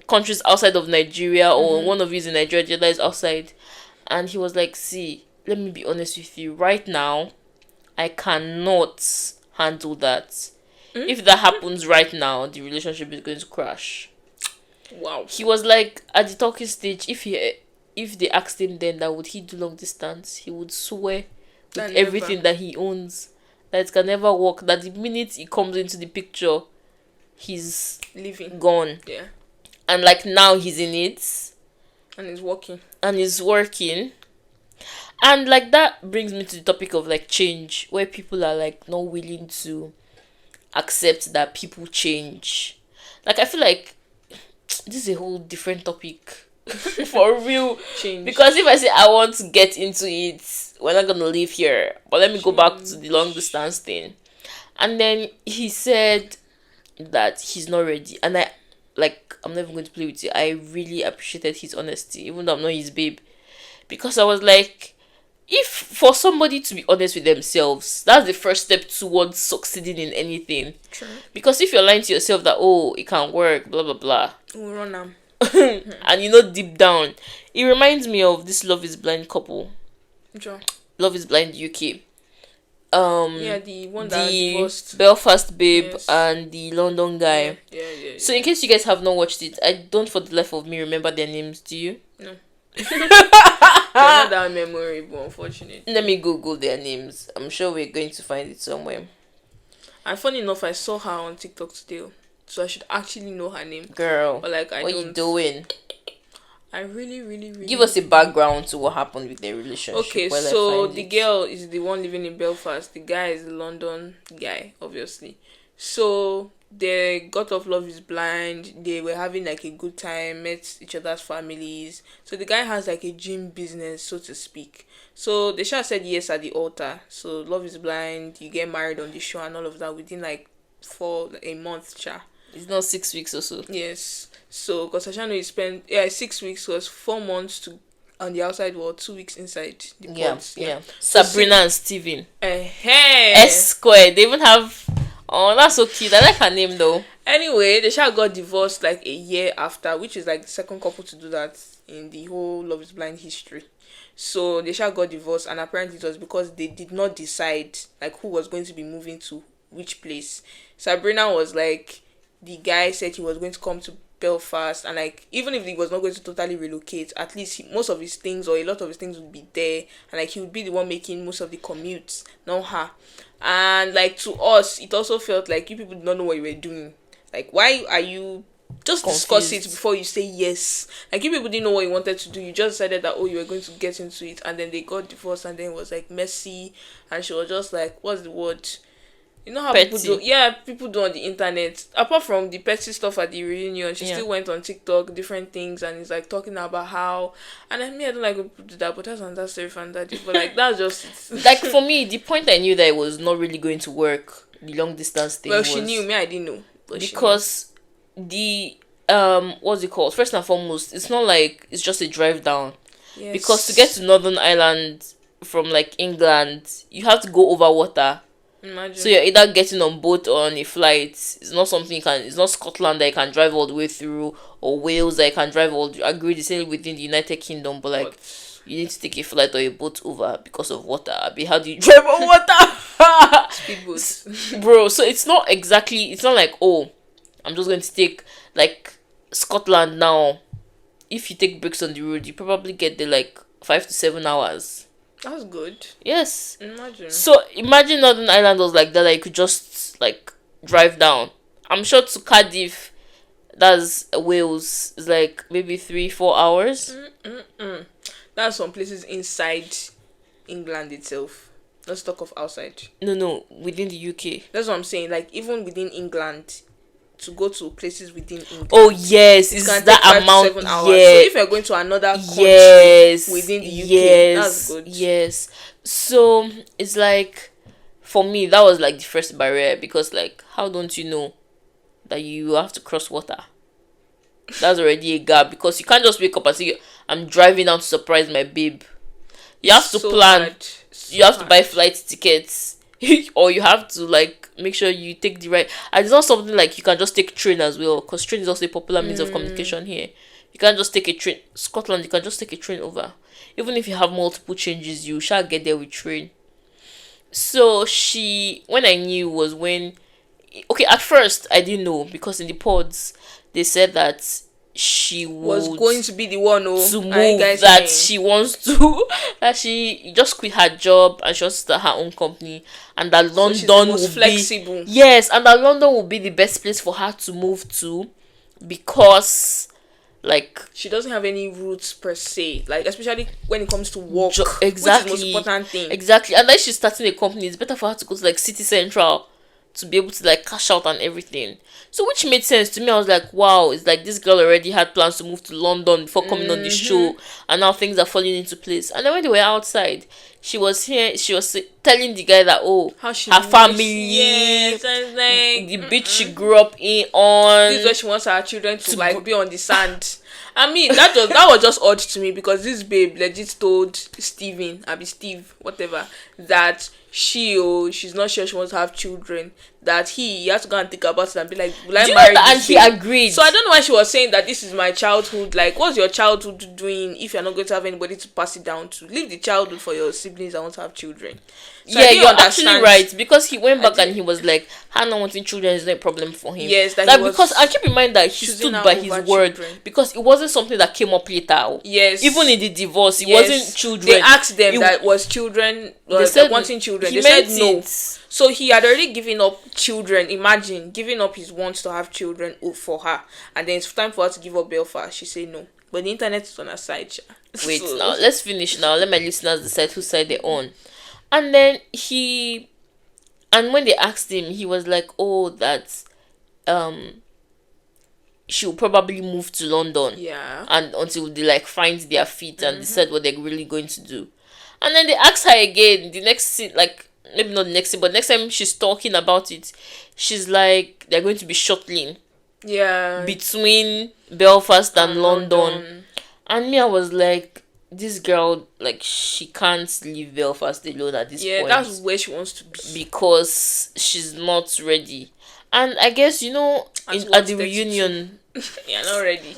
countries outside of Nigeria, or one of you is in Nigeria, the other is outside. And he was like, see, let me be honest with you. Right now, I cannot handle that. If that happens right now, the relationship is going to crash. Wow. He was like, at the talking stage, if they asked him then that would he do long distance, he would swear with everything that he owns that it can never work. That the minute he comes into the picture, he's leaving, gone. Yeah. And like now he's in it. And it's working. And like that brings me to the topic of like change, where people are like not willing to accept that people change. Like I feel like this is a whole different topic for real. Change. Because if I say I want to get into it, we're not gonna live here. But let me go back to the long distance thing. And then he said that he's not ready. And I'm never going to play with you. I really appreciated his honesty, even though I'm not his babe. Because I was like, if for somebody to be honest with themselves, that's the first step towards succeeding in anything. True. Because if you're lying to yourself that, oh, it can work, blah, blah, blah. We'll run them. And deep down, it reminds me of this Love is Blind couple. Sure. Love is Blind UK. Yeah, the one that divorced. Belfast babe, yes. And the London guy. Yeah. So in case you guys have not watched it, I don't for the life of me remember their names. Do you? No. They're not that memorable, unfortunately. Let me Google their names. I'm sure we're going to find it somewhere. And funny enough, I saw her on TikTok today, so I should actually know her name. Girl, but like, what you doing? I really give us a background to what happened with their relationship. Okay, so the girl is the one living in Belfast. The guy is the London guy, obviously. So they got off Love is Blind. They were having like a good time, met each other's families. So the guy has like a gym business, so to speak. So they sure said yes at the altar. So Love is Blind, you get married on the show and all of that within like a month, cha. It's not 6 weeks or so. Yes. So, because I know you spent 6 weeks, was 4 months to on the outside world, 2 weeks inside the pods. Yeah. Sabrina and Steven. Hey. S squared. They even have. Oh, that's so cute. I like her name though. Anyway, they got divorced like a year after, which is like the second couple to do that in the whole Love is Blind history. So they got divorced, and apparently it was because they did not decide like who was going to be moving to which place. Sabrina was like, the guy said he was going to come to Belfast, and like even if he was not going to totally relocate, at least most of his things or a lot of his things would be there, and like he would be the one making most of the commutes, not her. And like to us, it also felt like you people did not know what you were doing. Like, why are you just confused? Discuss it before you say yes. Like, you people didn't know what you wanted to do. You just decided that, oh, you were going to get into it, and then they got divorced, and then it was like messy, and she was just like, what's the word? You know how petty. People do on the internet. Apart from the petty stuff at the reunion, she still went on TikTok, different things, and it's like talking about how. And I don't like when people do that, but that's another story from that. But like, that's just like for me, the point I knew that it was not really going to work. The long distance thing. Well, she knew. Me, I didn't know. Because the what's it called? First and foremost, it's not like it's just a drive down. Yes. Because to get to Northern Ireland from like England, you have to go over water. Imagine. So you're either getting on boat or on a flight. It's not something it's not Scotland that you can drive all the way through, or Wales that you can drive all the way. I agree, it's only within the United Kingdom, but like you need to take a flight or a boat over because of water. How do you drive on water? Speedboats. Bro, so it's not like, oh, I'm just going to take like Scotland now. if you take breaks on the road, you probably get there like 5 to 7 hours. That's good. Yes. Imagine. So imagine Northern Ireland was like that. Like you could just like drive down. I'm sure to Cardiff, that's Wales, is like maybe 3-4 hours. That's some places inside England itself. Let's talk of outside. No, within the UK. That's what I'm saying. Like even within England, to go to places within England. Oh yes, it is can that take 5 amount? to 7 hours. Yeah. So if you're going to another country within the UK, that's good. Yes. So it's like, for me, that was like the first barrier, because like, how don't you know that you have to cross water? That's already a gap, because you can't just wake up and say, I'm driving out to surprise my babe. You have to plan. Hard. You have to buy flight tickets, or you have to like make sure you take the right. And it's not something like you can just take train as well, because train is also a popular means of communication here. You can't just take a train. Scotland, you can just take a train over. Even if you have multiple changes, you shall get there with train. So when I knew was when, okay, at first I didn't know, because in the pods they said that she was going to be the one to move, that she wants to that she just quit her job and she wants to start her own company, and that London will flexible. Yes, and that London will be the best place for her to move to, because like she doesn't have any roots per se, like especially when it comes to work. Exactly, which is the most important thing. Exactly, and then she's starting a company. It's better for her to go to like city central to be able to like cash out and everything. So which made sense to me. I was like, wow, it's like this girl already had plans to move to London before coming on the show, and now things are falling into place. And then when they were outside, she was telling the guy that, oh, how she her family, yes, like, the beach she grew up on, this is where she wants her children to like be on the sand. I mean, that was just odd to me, because this babe legit told Steve, whatever, that she's not sure she wants to have children, that he has to go and think about it and be like, will I marry this? And he agreed. So I don't know why she was saying that this is my childhood. Like, what's your childhood doing if you're not going to have anybody to pass it down to? Leave the childhood for your siblings that want to have children. So yeah, you're actually right, because he went back and he was like, her not wanting children is not a problem for him. Yes, that like, because I keep in mind that he stood by his word, children. Because it wasn't something that came up later. Yes, even in the divorce, it wasn't children. They asked them that was children. They said wanting children. They said no. So he had already given up children. Imagine giving up his wants to have children for her, and then it's time for her to give up Belfast. She said no, but the internet is on her side. Wait, now let's finish. Now let my listeners decide whose side they're on. And then when they asked him, he was like, oh, that she'll probably move to London. Yeah. And until they like find their feet and decide what they're really going to do. And then they asked her again, the next scene, like maybe not the next scene, but next time she's talking about it, she's like, they're going to be shuttling. Yeah. Between Belfast and London. And me, I was like, this girl, like, she can't leave Belfast alone at this point. Yeah, that's where she wants to be. Because she's not ready. And I guess, at the reunion... You're not ready.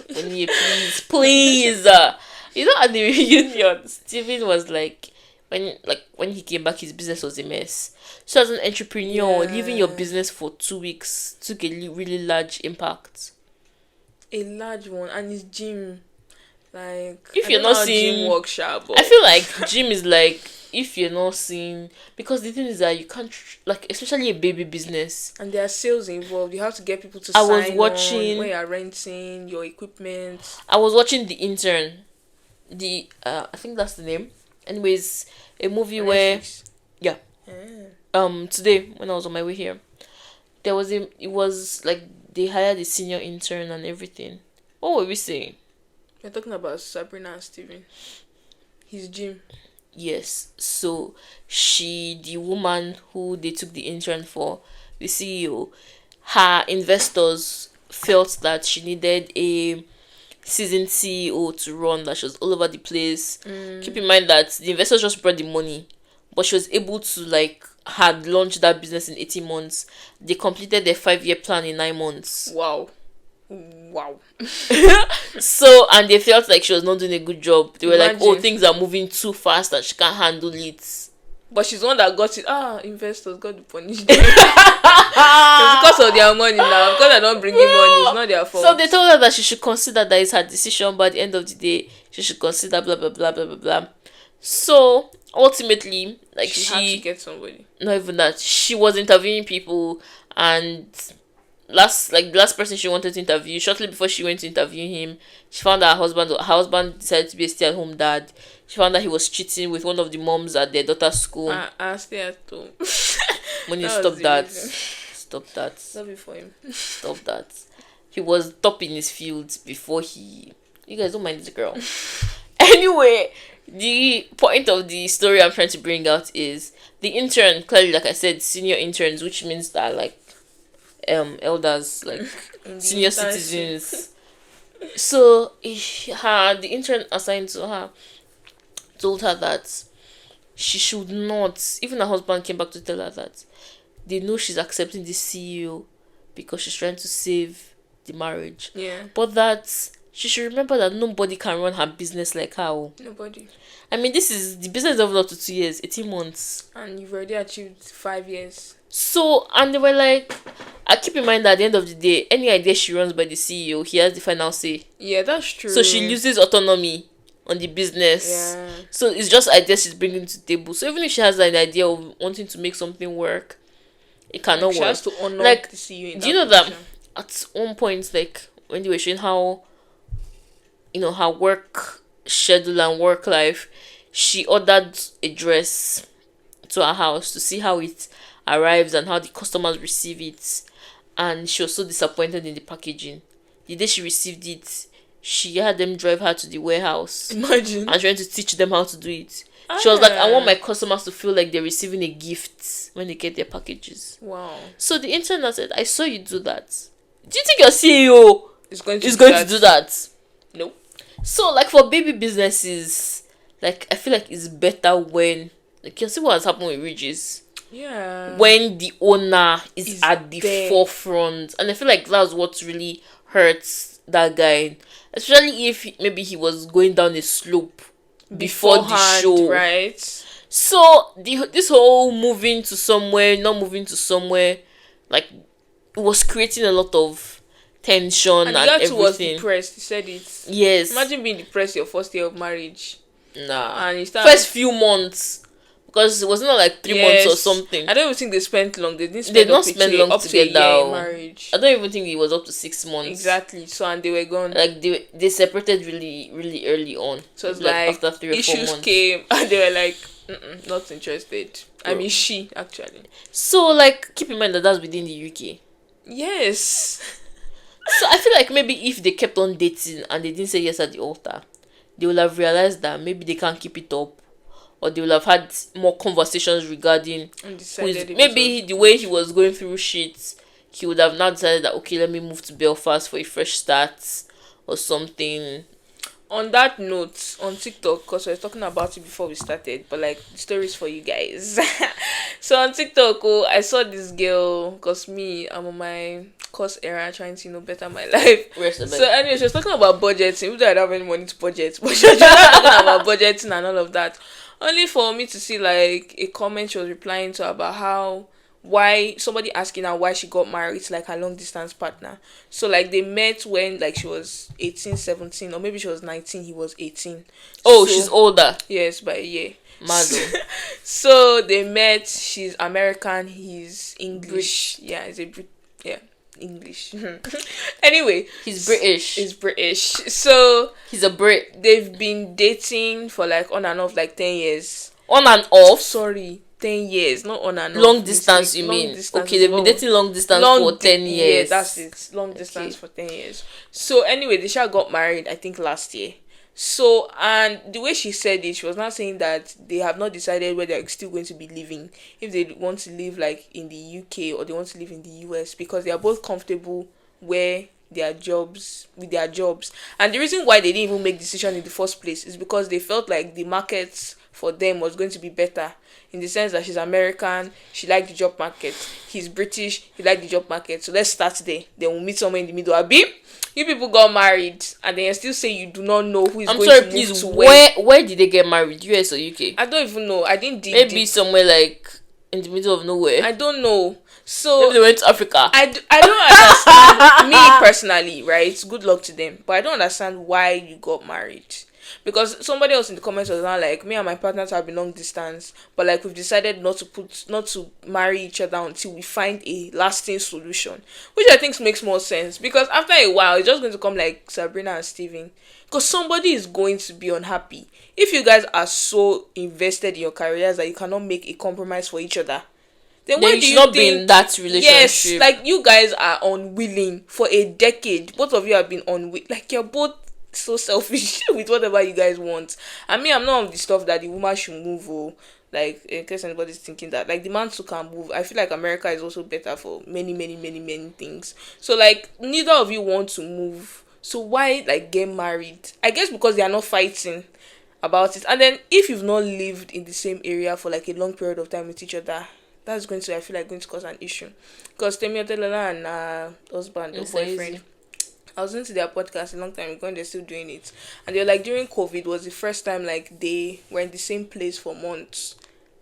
Please. At the reunion, Steven was like, when he came back, his business was a mess. So as an entrepreneur, leaving your business for 2 weeks took a really large impact. A large one. And his gym... Like, if you're not seeing gym workshop, I feel like gym is like, if you're not seeing, because the thing is that you can't, like, especially a baby business, and there are sales involved. You have to get people to sign on when you're renting your equipment. I was watching The Intern, I think that's the name. Anyways, a movie where today when I was on my way here, it was like they hired a senior intern and everything. What were we saying? You're talking about Sabrina and Steven. His gym. Yes. So the woman who they took the intern for, the CEO, her investors felt that she needed a seasoned CEO to run, that she was all over the place. Keep in mind that the investors just brought the money, but she was able to had launched that business in 18 months. They completed their 5-year plan in 9 months. Wow. So, and they felt like she was not doing a good job. They were like, oh, things are moving too fast and she can't handle it. But she's the one that got it. Investors got to punish them. It's because of their money now. Because they're not bringing money, it's not their fault. So they told her that she should consider that it's her decision, but at the end of the day, she should consider blah blah blah blah blah blah. So ultimately, like she had to get somebody. Not even that. She was interviewing people, and the last person she wanted to interview, shortly before she went to interview him, she found that her husband decided to be a stay-at-home dad. She found that he was cheating with one of the moms at their daughter's school. Stay at home. When you stop that. Stop that. Stop it for him. Stop that. He was top in his field before he... You guys don't mind this girl. Anyway, the point of the story I'm trying to bring out is the intern, clearly, like I said, senior interns, which means that, like, elders, like, senior citizens. So, the intern assigned to her told her that she should not... Even her husband came back to tell her that they know she's accepting the CEO because she's trying to save the marriage. Yeah. But that she should remember that nobody can run her business like her. Nobody. I mean, this is the business of up to 2 years, 18 months. And you've already achieved 5 years. So, and they were like, I keep in mind that at the end of the day, any idea she runs by the CEO, he has the final say. Yeah, that's true. So she loses autonomy on the business. Yeah. So it's just ideas she's bringing to the table. So even if she has an idea of wanting to make something work, it cannot work. She has to honor like, the CEO in do you know position. that at one point, like when they were showing how, her work schedule and work life, she ordered a dress to her house to see how it arrives and how the customers receive it, and she was so disappointed in the packaging. The day she received it, she had them drive her to the warehouse. Imagine. And trying to teach them how to do it. She was like, I want my customers to feel like they're receiving a gift when they get their packages. Wow. So the intern said, I saw you do that. Do you think your CEO is going to do that? No. So, like, for baby businesses, like, I feel like it's better when, like, you see what has happened with Regis. Yeah. When the owner is at the forefront. And I feel like that's what really hurts that guy. Especially if maybe he was going down a slope before the show. Right. So, this whole moving to somewhere, not moving to somewhere, like, it was creating a lot of tension and everything. Was depressed. He said it. Yes. Imagine being depressed your first year of marriage. Nah. And you start first few months, because it was not like 3 months or something. I don't even think they spent long. They didn't spend They did not spend long up together. to a year in marriage. I don't even think it was up to 6 months. Exactly. So, and they were gone. Like they separated really, really early on. So it's like after 3 or 4 months. Issues came and they were like, not interested. I mean, she actually. So, like, keep in mind that that's within the UK. Yes. So I feel like maybe if they kept on dating and they didn't say yes at the altar, they will have realized that maybe they can't keep it up, or they will have had more conversations regarding maybe the way he was going through shit. He would have now decided that, okay, let me move to Belfast for a fresh start or something. On that note, on TikTok, because we were talking about it before we started, but like the stories for you guys. So on TikTok, I saw this girl, because I'm on my course era trying to better my life. So anyway, she was talking about budgeting. Even though I don't have any money to budget, but she was talking about budgeting and all of that. Only for me to see like a comment she was replying to about why somebody asking her why she got married to like her long distance partner. So like they met when like she was 18, 17, or maybe she was 19, he was 18. Oh, so, she's older. Yes, by a year. Madam. So they met. She's American, he's English. Yeah, English. Anyway, he's British. He's British. So he's a Brit. They've been dating for like on and off like 10 years. On and off? Sorry, 10 years, not on and off. Long distance, you mean? Okay, they've been dating long distance for 10 years. Yeah, that's it. Long distance for 10 years. So anyway, they got married, I think, last year. So, and the way she said it, she was not saying that they have not decided where they're still going to be living, if they want to live like in the UK or they want to live in the US, because they are both comfortable with their jobs. And the reason why they didn't even make decision in the first place is because they felt like the market for them was going to be better, in the sense that she's American, she liked the job market. He's British, he liked the job market. So let's start there. Then we'll meet somewhere in the middle. Abi, you people got married, and then you still say you do not know who is going to move to where. Where did they get married? US or UK? I don't even know. I didn't dig Maybe deep. somewhere like in the middle of nowhere. I don't know. So maybe they went to Africa. I don't understand. Me personally, right? Good luck to them. But I don't understand why you got married. Because somebody else in the comments was now like, me and my partners have been long distance, but like we've decided not to marry each other until we find a lasting solution, which I think makes more sense, because after a while it's just going to come like Sabrina and Steven, because somebody is going to be unhappy. If you guys are so invested in your careers that you cannot make a compromise for each other, then why you do should you not think, be in that relationship? Yes, like you guys are unwilling for a decade. Both of you have been unwilling. Like you're both so selfish with whatever you guys want. I mean, I'm not on the stuff that the woman should move, or like, in case anybody's thinking that, like, the man too can move. I feel like America is also better for many things. So like neither of you want to move, so why like get married? I guess because they are not fighting about it. And then if you've not lived in the same area for like a long period of time with each other, that's going to, I feel like, going to cause an issue. Because Temiotelala and husband or boyfriend, I was into their podcast a long time ago and they're still doing it. And they're like, during COVID was the first time like they were in the same place for months,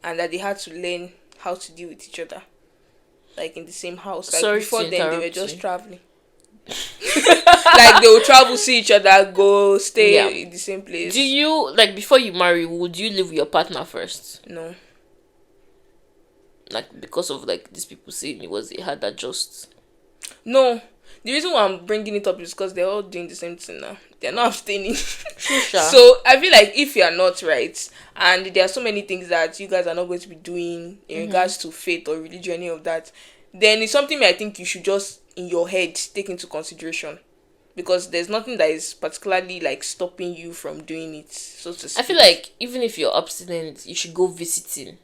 and that they had to learn how to deal with each other, like in the same house. Like before then they were just traveling. Like they would travel, see each other, go stay in the same place. Do you, like, before you marry, would you live with your partner first? No. Like, because of like these people saying it had that just. No. The reason why I'm bringing it up is because they're all doing the same thing now. They're not abstaining. So I feel like if you are not right, and there are so many things that you guys are not going to be doing in regards to faith or religion, any of that, then it's something I think you should just in your head take into consideration, because there's nothing that is particularly like stopping you from doing it, so to speak. I feel like even if you're abstinent, you should go visiting.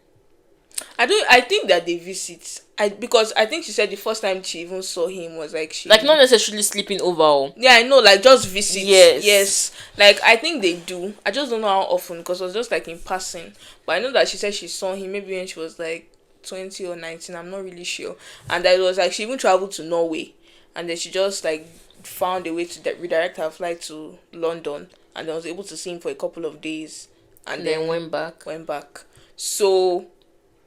I think that they visit. Because I think she said the first time she even saw him was like she, like, not necessarily sleeping over. Yeah, I know, like just visit. Yes. Like I think they do. I just don't know how often, because it was just like in passing. But I know that she said she saw him maybe when she was like 20 or 19. I'm not really sure. And that it was like she even traveled to Norway, and then she just like found a way to redirect her flight to London, and then was able to see him for a couple of days, and then went back. So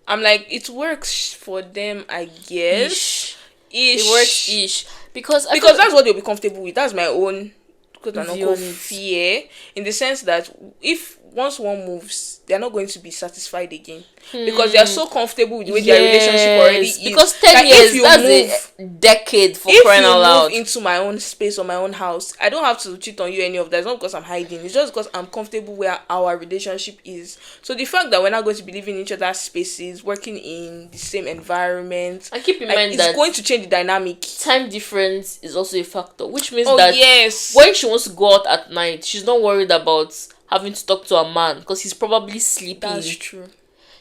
I'm like, it works for them, I guess. It works ish. Because that's what they'll be comfortable with. That's my own fear, in the sense that if once one moves, they're not going to be satisfied again, because they are so comfortable with the way their relationship already is. Because 10 years, that's a decade for crying out loud. If you move into my own space or my own house, I don't have to cheat on you, any of that. It's not because I'm hiding. It's just because I'm comfortable where our relationship is. So the fact that we're not going to be living in each other's spaces, working in the same environment, and keep in mind that it's going to change the dynamic. Time difference is also a factor, which means when she wants to go out at night, she's not worried about having to talk to a man because he's probably sleeping. That's true.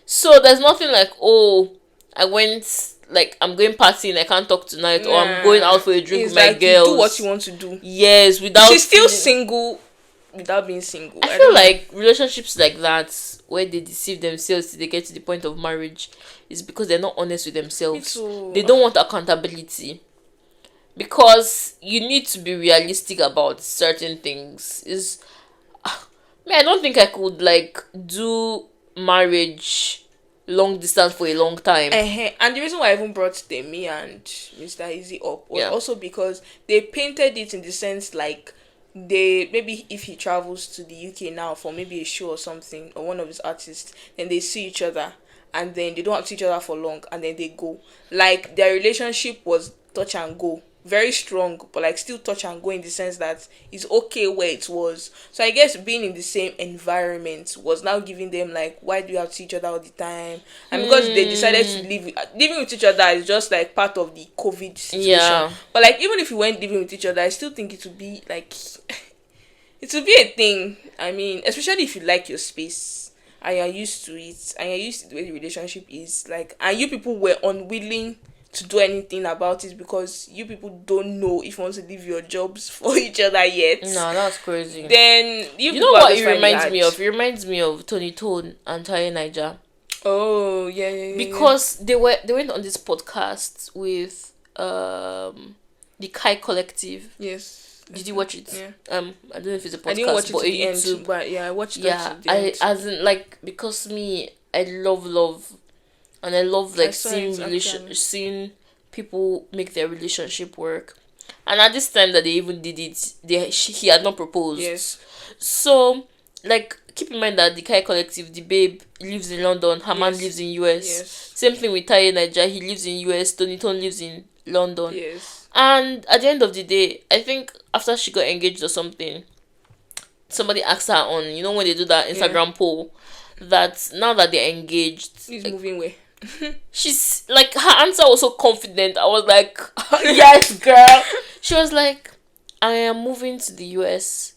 So there's nothing like, oh, I'm going partying, I can't talk tonight, or I'm going out for a drink with my girls. You do what you want to do. Yes, without. She's still single without being single. I feel like relationships like that, where they deceive themselves till they get to the point of marriage, is because they're not honest with themselves. They don't want accountability. Because you need to be realistic about certain things. I don't think I could like do marriage long distance for a long time. And the reason why I even brought Demi and Mr. Easy up was also because they painted it in the sense like maybe if he travels to the UK now for maybe a show or something, or one of his artists, then they see each other, and then they don't have to see each other for long, and then they go. Like their relationship was touch and go. Very strong, but like still touch and go, in the sense that it's okay where it was. So I guess being in the same environment was now giving them like, why do you have to see each other all the time? And because they decided to living with each other is just like part of the COVID situation. Yeah. But like even if you weren't living with each other, I still think it would be like it would be a thing. I mean, especially if you like your space and you're used to it, and you're used to the way the relationship is, like, and you people were unwilling to do anything about it because you people don't know if you want to leave your jobs for each other yet. No, that's crazy. Then you know what it reminds me of? It reminds me of Tony Tone and Taye Niger. Oh yeah. Because they went on this podcast with the Kai Collective. Yes. Did you watch it? Yeah. I don't know if it's a podcast, I didn't watch it but to the YouTube. end, but yeah, I watched that. Yeah, to the end. as in like because me, I love, and I love like seeing people make their relationship work. And at this time that they even did it, he had not proposed. Yes. So like keep in mind that the Kai Collective, the babe lives in London, her man lives in US. Yes. Same thing with Taye Niger, he lives in US, Tony Tone lives in London. Yes. And at the end of the day, I think after she got engaged or something, somebody asked her on, you know, when they do that Instagram poll, that now that they're engaged, he's moving away. She's like, her answer was so confident. I was like, yes, girl. She was like, I am moving to the US.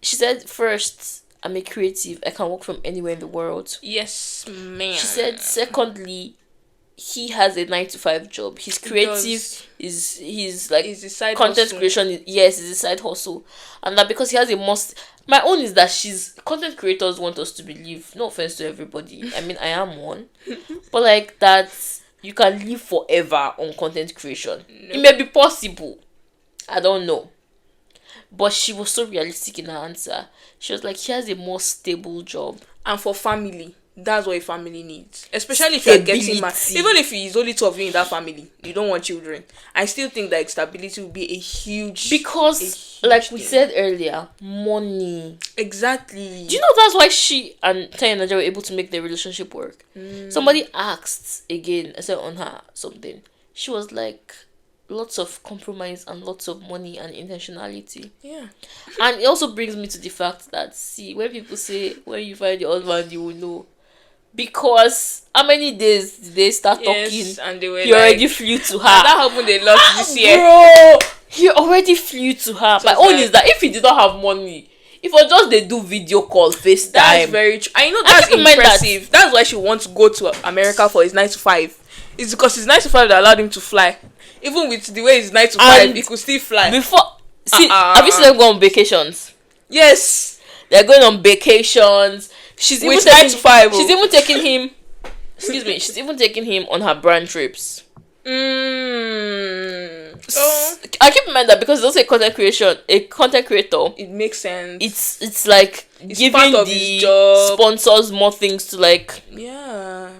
She said, first, I'm a creative. I can work from anywhere in the world. Yes, man. She said, secondly, he has a 9-to-5 job. He's creative. He's like is a side content hustle. creation. Yes, it's a side hustle, and that because he has a must. My own is that content creators want us to believe. No offense to everybody. I mean, I am one, but like that, you can live forever on content creation. No. It may be possible. I don't know, but she was so realistic in her answer. She was like, he has a more stable job, and for family. That's what a family needs, especially if you're getting married. Even if it's only two of you in that family, you don't want children. I still think that stability will be a huge like we said earlier, money. Exactly. Do you know that's why she and Taye Niger were able to make their relationship work? Somebody asked again, I said on her something. She was like, lots of compromise and lots of money and intentionality. Yeah. And it also brings me to the fact that, see, when people say when you find your husband, you will know. Because how many days did they start talking? And they were he already flew to her. And that happened a lot this year. Bro, he already flew to her. So my own is that if he did not have money, if I just they do video call, FaceTime. That's very true. I know that's impressive. That's why she wants to go to America for his 9-to-5. It's because his 9-to-5 that allowed him to fly. Even with the way his 9-to-5, he could still fly. Have you seen them go on vacations? Yes. They're going on vacations. She's even taking him. Excuse me. She's even taking him on her brand trips. So I keep in mind that because it's also a content creator, it makes sense. It's like giving the sponsors more things to like. Yeah.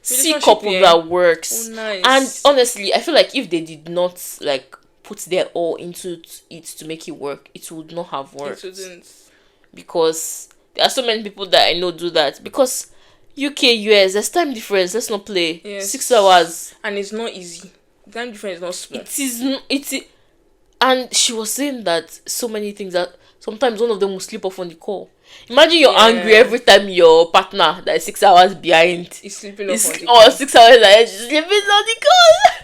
See couple that works. Oh, nice. And honestly, I feel like if they did not like put their all into it to make it work, it would not have worked. It wouldn't. Because there are so many people that I know do that. Because UK, US, there's time difference. Let's not play. Yes. 6 hours. And it's not easy. Time difference is not small. It is. And she was saying that so many things that sometimes one of them will slip off on the call. Imagine you're angry every time your partner that is 6 hours behind is sleeping off on the call. Or 6 hours ahead, she's sleeping on the call.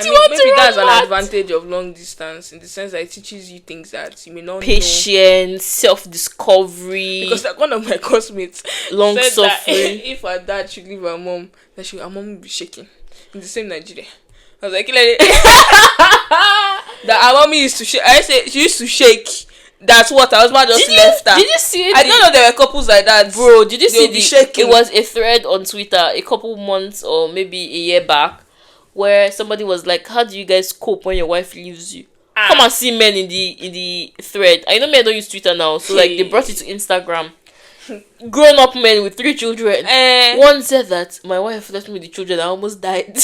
Maybe that's an advantage of long distance in the sense that it teaches you things that you may not know. Patience, self-discovery. Because like one of my classmates long said suffering. That if her dad should leave her mom, that her mom will be shaking in the same Nigeria. I was like, that our mommy used to shake. I say she used to shake. That's what her husband just left her. Did you see it? I don't know there were couples like that. Bro, did you see shaking. It was a thread on Twitter a couple months or maybe a year back where somebody was like, how do you guys cope when your wife leaves you? Come and see men in the thread. I know men don't use Twitter now, so like they brought it to Instagram. Grown up men with 3 children. One said that my wife left me with the children, I almost died.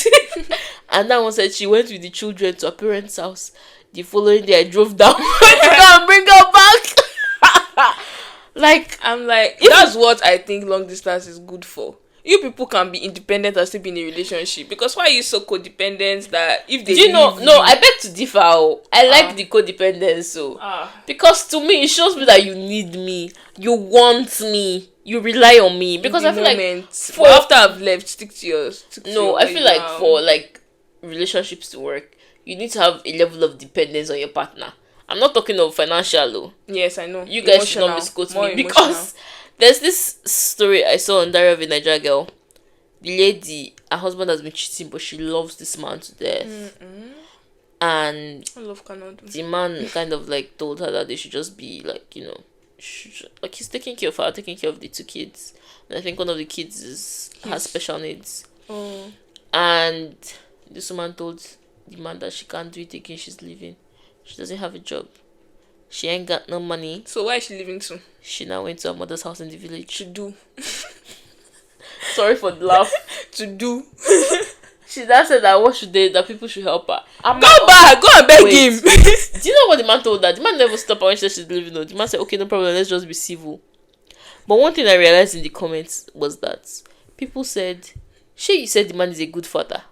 And that one said she went with the children to her parents' house. The following day I drove down to go and bring her back. Like, I'm like, that's what I think long distance is good for. You people can be independent and still be in a relationship. Because why are you so codependent that if they No, I beg to differ. I like the codependence. So because to me it shows me that you need me, you want me, you rely on me. Because I feel like after I've left, stick to yours. I feel like for like relationships to work, you need to have a level of dependence on your partner. I'm not talking of financial though. Yes, I know. You guys should not misquote me because there's this story I saw on Diary of a Nigeria Girl. the lady, her husband has been cheating, but she loves this man to death. And I love Canada. the man kind of like told her that they should just be like, like he's taking care of her, taking care of the 2 kids. And I think one of the kids has special needs. Oh. And this woman told the man that she can't do it again. She's leaving. She doesn't have a job. She ain't got no money. So where is she living to? She now went to her mother's house in the village. To do. Sorry for the laugh. To do. She now said that people should help her. Go back, go and beg him. Do you know what the man told her? The man never stopped her when she said she's leaving. No, the man said, okay, no problem, let's just be civil. But one thing I realized in the comments was that people said, you said the man is a good father.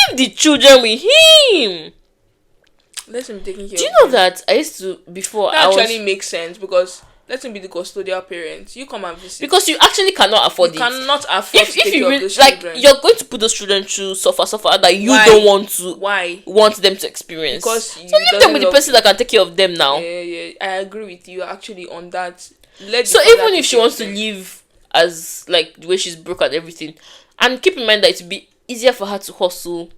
Leave the children with him. Let him be taking care. Do you know that I used to before? That actually makes sense because let him be the custodial parent. You come and visit because you actually cannot afford it. You cannot afford to take care of those like children. you're going to put those children through suffer that you don't want them to experience. Because so leave them with the person that can take care of them now. Yeah, I agree with you actually on that. So even if she wants to live as like the way she's broke and everything, and keep in mind that it would be easier for her to hustle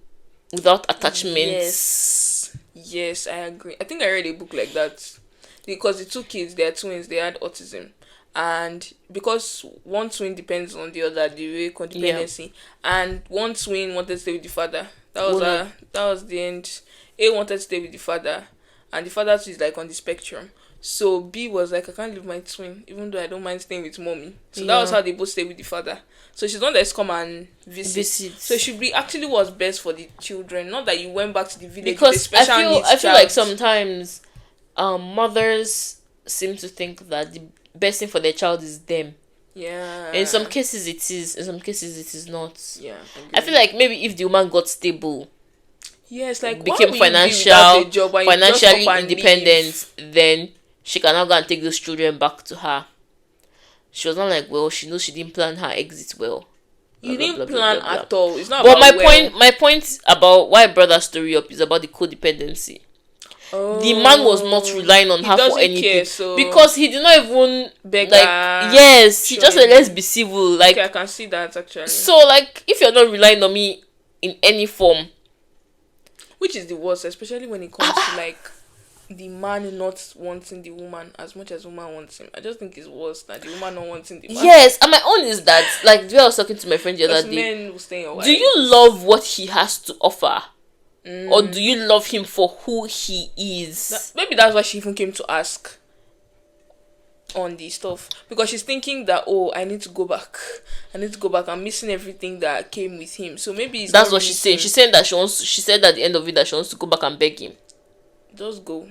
without attachments. Yes, I agree. I think I read a book like that because the 2 kids, they are twins, they had autism, and because one twin depends on the other, the way codependency, and one twin wanted to stay with the father. That was the end. A wanted to stay with the father, and the father too is like on the spectrum. So B was like, I can't leave my twin, even though I don't mind staying with mommy. So that was how they both stay with the father. So she's the one that's come and visit. So it should be actually what's best for the children, not that you went back to the village because with a special needs I feel like sometimes mothers seem to think that the best thing for their child is them. Yeah. In some cases it is, in some cases it is not. Yeah. I feel like maybe if the woman got stable, like became financially independent, then she can now go and take those children back to her. She was not like, well, she knows she didn't plan her exit well. You didn't plan at all. It's not but about my point about why I brought that story up is about the codependency. Oh, the man was not relying on her for anything because he did not even beg her. Yes, he just said, let's be civil. Like, okay, I can see that actually. So, like, if you're not relying on me in any form, which is the worst, especially when it comes to like the man not wanting the woman as much as the woman wants him. I just think it's worse that the woman not wanting the man. Yes, and my own is that, like, the way I was talking to my friend the other day, men will stay away. Do you love what he has to offer? Or do you love him for who he is? Maybe that's why she even came to ask on the stuff. Because she's thinking that, oh, I need to go back. I'm missing everything that came with him. So maybe that's what she's saying. She's saying that she said at the end of it that she wants to go back and beg him. Just go.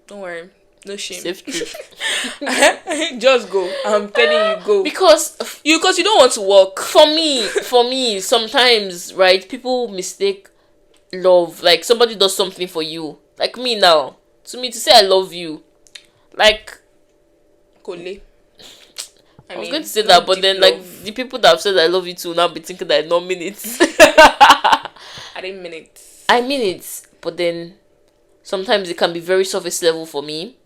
Don't worry. No shame. Safe trip. Just go. I'm telling you, go. Because you don't want to work. For me, sometimes, right, people mistake love. Like, somebody does something for you. Like me now. To me, to say I love you, like, Kole. I was going to say that, but then, like, the people that have said I love you too now be thinking that I don't mean it. I didn't mean it. I mean it, but then sometimes it can be very surface level for me.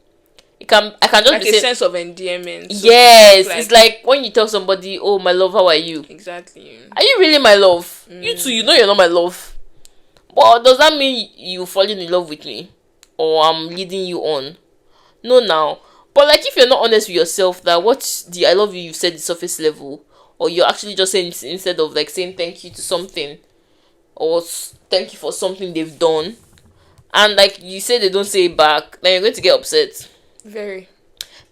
I can just like be a sense of endearment. Yes, it's like when you tell somebody, "Oh, my love, how are you?" Exactly. Are you really my love? You too, you know you're not my love. But does that mean you falling in love with me, or I'm leading you on? No, now. But like, if you're not honest with yourself, that what the I love you you've said is surface level, or you're actually just saying instead of like saying thank you to something, or thank you for something they've done, and like you say they don't say it back, then you're going to get upset. Very.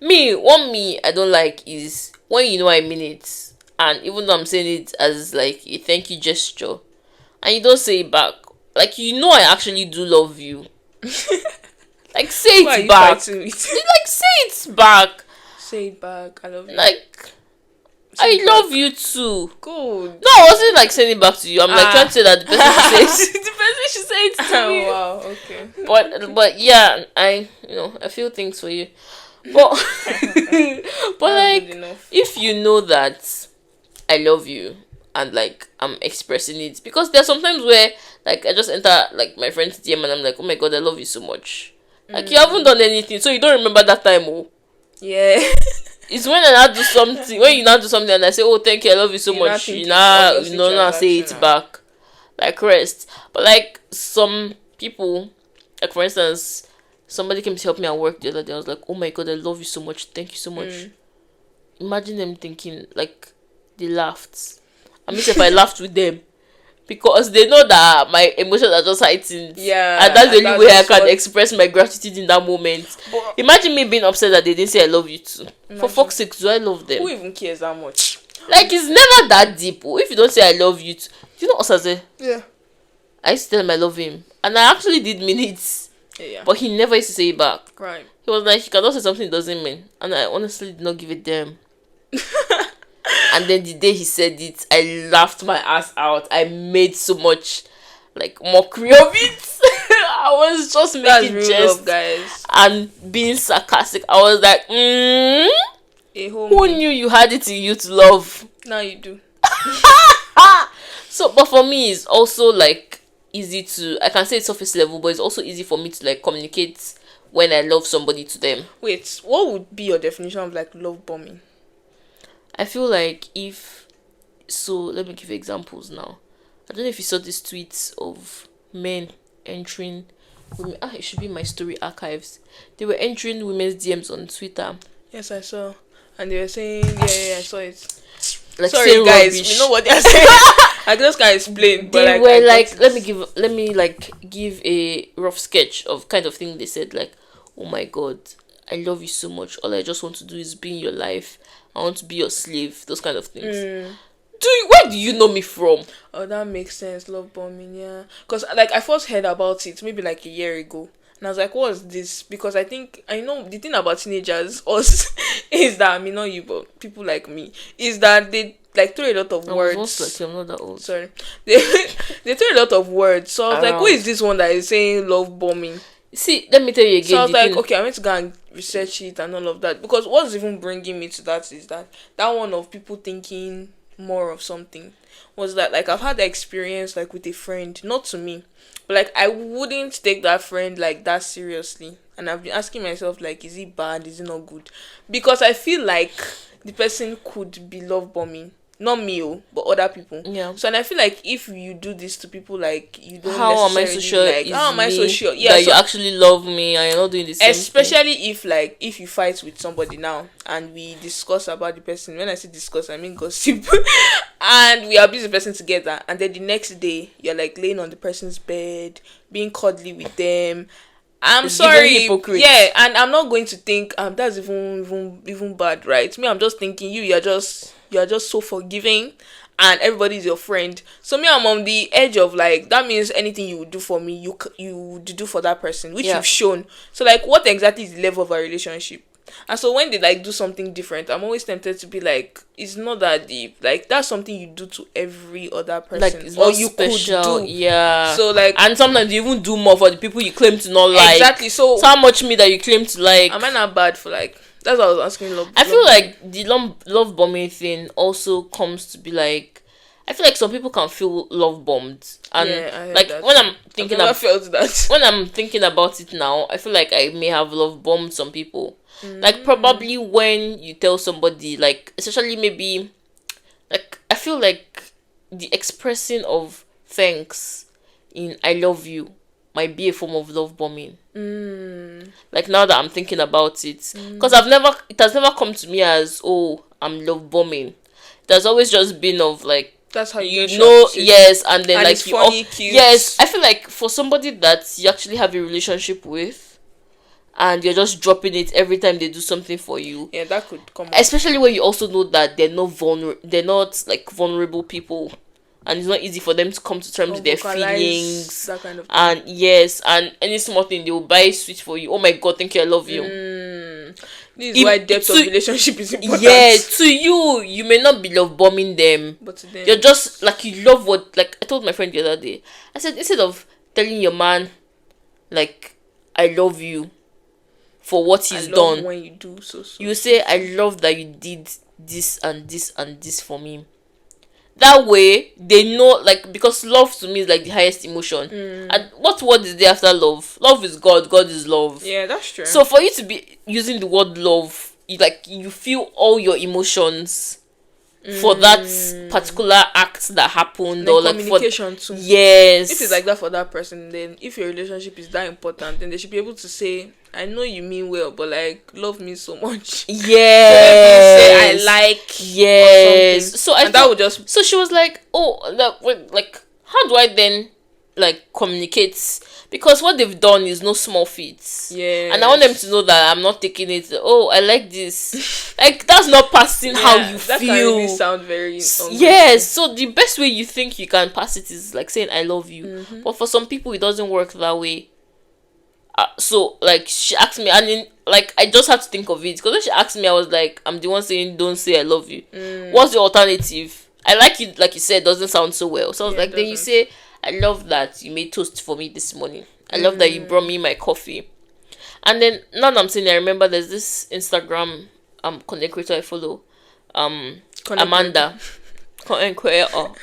Me I don't like is when you know I mean it, and even though I'm saying it as like a thank you gesture, and you don't say it back, like you know I actually do love you. Like, say it back. Like, say it back. Say it back. I love you. Like, I love you too. Good. No, I wasn't like saying it back to you. I'm like trying to say that the person should say it. The person should say it to me. Oh, wow, okay. But yeah, I feel things for you. But like, if you know that I love you and like I'm expressing it, because there's sometimes where like I just enter like my friend's DM and I'm like, oh my god, I love you so much. Like, you haven't done anything, so you don't remember that time, oh. Yeah. It's when I now do something, when you now do something and I say, oh, thank you, I love you so much, you now, now say it back. Like, rest. But, like, some people, like, for instance, somebody came to help me at work the other day. I was like, oh my God, I love you so much. Thank you so much. Imagine them thinking, like, they laughed. I mean, if I laughed with them, because they know that my emotions are just heightened. Yeah. And that's the only way I can express my gratitude in that moment. But imagine me being upset that they didn't say I love you too. For fuck's sake, do I love them? Who even cares that much? Like, it's never that deep. If you don't say I love you too. Do you know Osaze? Yeah. I used to tell him I love him. And I actually did mean it. Yeah. But he never used to say it back. Right. He was like, you cannot say something it doesn't mean. And I honestly did not give a damn. And then the day he said it, I laughed my ass out. I made so much, like, mockery of it. I was just making jest, guys, and being sarcastic. I was like, who knew you had it in you to love? Now you do. So, but for me, it's also, like, easy to, I can say it's surface level, but it's also easy for me to, like, communicate when I love somebody to them. Wait, what would be your definition of, like, love bombing? I feel like let me give examples now. I don't know if you saw these tweets of men entering women. It should be my story archives. They were entering women's DMs on Twitter. Yes, I saw. And they were saying, yeah, I saw it. Like, sorry, guys, rubbish. we know what they're saying. I just can't explain. But they were like, let me give a rough sketch of kind of thing they said. Like, oh my God, I love you so much. All I just want to do is be in your life. I want to be your slave. Those kind of things. Where do you know me from? Oh, that makes sense. Love bombing, yeah. Because, like, I first heard about it maybe like a year ago. And I was like, what is this? Because I know the thing about teenagers, is that, I mean, not you, but people like me, is that they, like, throw a lot of words. Like, I'm not that old. Sorry. They throw a lot of words. So I was like, who is this one that is saying love bombing? See, let me tell you again. So I was like, okay, I went to go and research it and all of that. Because what's even bringing me to that is that one of people thinking more of something was that, like, I've had the experience, like, with a friend, not to me, but, like, I wouldn't take that friend, like, that seriously. And I've been asking myself, like, is it bad? Is it not good? Because I feel like the person could be love bombing. Not me, but other people. Yeah. So, and I feel like if you do this to people, like, you don't how am I so sure? Like, how am I so sure? Yeah, that you actually love me and you're not doing the same especially thing. if you fight with somebody now and we discuss about the person. When I say discuss, I mean gossip. And we abuse the person together, and then the next day you're, like, laying on the person's bed, being cuddly with them. I'm sorry, yeah, and I'm not going to think that's even bad, right? Me, I'm just thinking you're just so forgiving, and everybody's your friend. So me, I'm on the edge of, like, that means anything you would do for me, you would do for that person, which you've shown. So, like, what exactly is the level of our relationship? And so when they, like, do something different, I'm always tempted to be like, it's not that deep. Like, that's something you do to every other person, like, it's not you special. Could do. Yeah. So, like, and sometimes you even do more for the people you claim to not like. Exactly. So how much me that you claim to like? Am I not bad for, like? That's what I was asking. I feel like the love bombing thing also comes to be like, I feel like some people can feel love bombed, and yeah, like that. When I'm thinking felt that. When I'm thinking about it now, I feel like I may have love bombed some people. Like, probably when you tell somebody, like, especially maybe, like, I feel like the expressing of thanks in I love you might be a form of love bombing. Like, now that I'm thinking about it, because it has never come to me as, oh, I'm love bombing. It has always just been of, like, that's how you know, yes, and then, and like, it's funny, cute. Yes, I feel like for somebody that you actually have a relationship with, and you're just dropping it every time they do something for you. Yeah, that could come up. Especially when you also know that they're not like vulnerable people, and it's not easy for them to come to terms with their feelings. That kind of thing. And yes, and any small thing they will buy sweet for you. Oh my God, thank you, I love you. This is why depth of relationship is important. Yeah, to you may not be love bombing them, but to them, you're just like, you love what, like, I told my friend the other day. I said, instead of telling your man, like, I love you for what he's done, when you do so you say, I love that you did this and this and this for me. That way they know, like, because love to me is like the highest emotion. And what word is there after love? Love is God is love. Yeah, that's true. So for you to be using the word love you feel all your emotions for that particular act that happened, or like for communication too. yes, If it's like that for that person, then if your relationship is that important, then they should be able to say, I know you mean well, but like love me so much. yes, So maybe you say I like yes. or something. So I and that would just so she was like, oh, like how do I then like communicate, because what they've done is no small feats. yeah. And I want them to know that I'm not taking it. Oh, I like this. Like that's not passing how you that feel. can really sound very Yes. So the best way you think you can pass it is like saying I love you. But for some people, it doesn't work that way. So like she asked me, and then like I just had to think of it, because when she asked me, I was like, I'm the one saying don't say I love you. What's the alternative? I like you, like you said, doesn't sound so well. So I was like, then you say, I love that you made toast for me this morning. I love that you brought me my coffee. And then now that I'm saying, I remember there's this Instagram content creator I follow, Amanda. Content creator. Okay,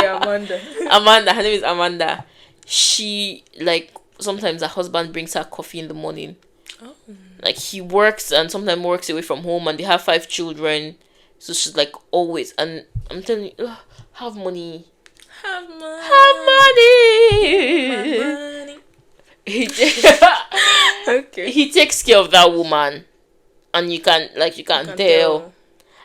Amanda. Amanda, her name is Amanda. She like sometimes her husband brings her coffee in the morning. Like he works and sometimes works away from home, and they have 5 children. So she's like always, and I'm telling you, have money. Have money. Have money. My money. Okay. He takes care of that woman, and you can tell. tell.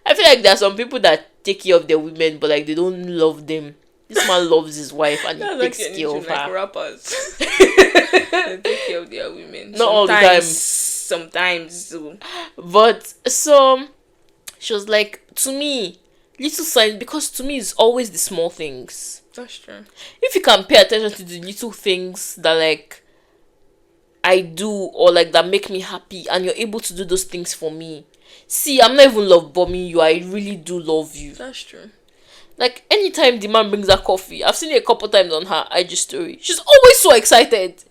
I feel like there are some people that take care of their women, but like they don't love them. This man loves his wife, and he takes care of her. Like rappers. They take care of their women. Not all the time. Sometimes. But so she was like, to me, little signs, because to me it's always the small things. That's true. If you can pay attention to the little things that like I do, or like that make me happy, and you're able to do those things for me. See, I'm not even love bombing you. I really do love you. That's true. Like anytime the man brings her coffee, I've seen it a couple times on her IG story. She's always so excited.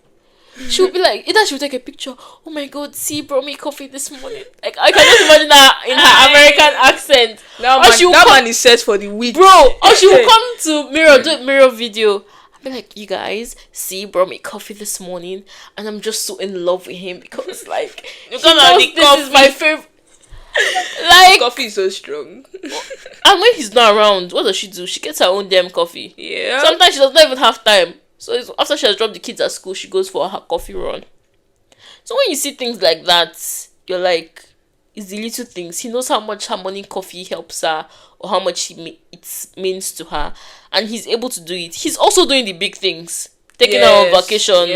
She would be like, either she would take a picture. Oh my god, see, brought me coffee this morning. Like I can just imagine her in her American accent. That man is set for the week, bro. Or she will come to mirror, do a mirror video. I'll be like, you guys, see, brought me coffee this morning, and I'm just so in love with him because like this is my favorite. Like coffee is so strong. And when he's not around, what does she do? She gets her own damn coffee. Yeah. Sometimes she does not even have time. So after she has dropped the kids at school, she goes for her coffee run. So when you see things like that, you're like, it's the little things. He knows how much her morning coffee helps her, or how much it means to her, and he's able to do it. He's also doing the big things, taking her on vacations,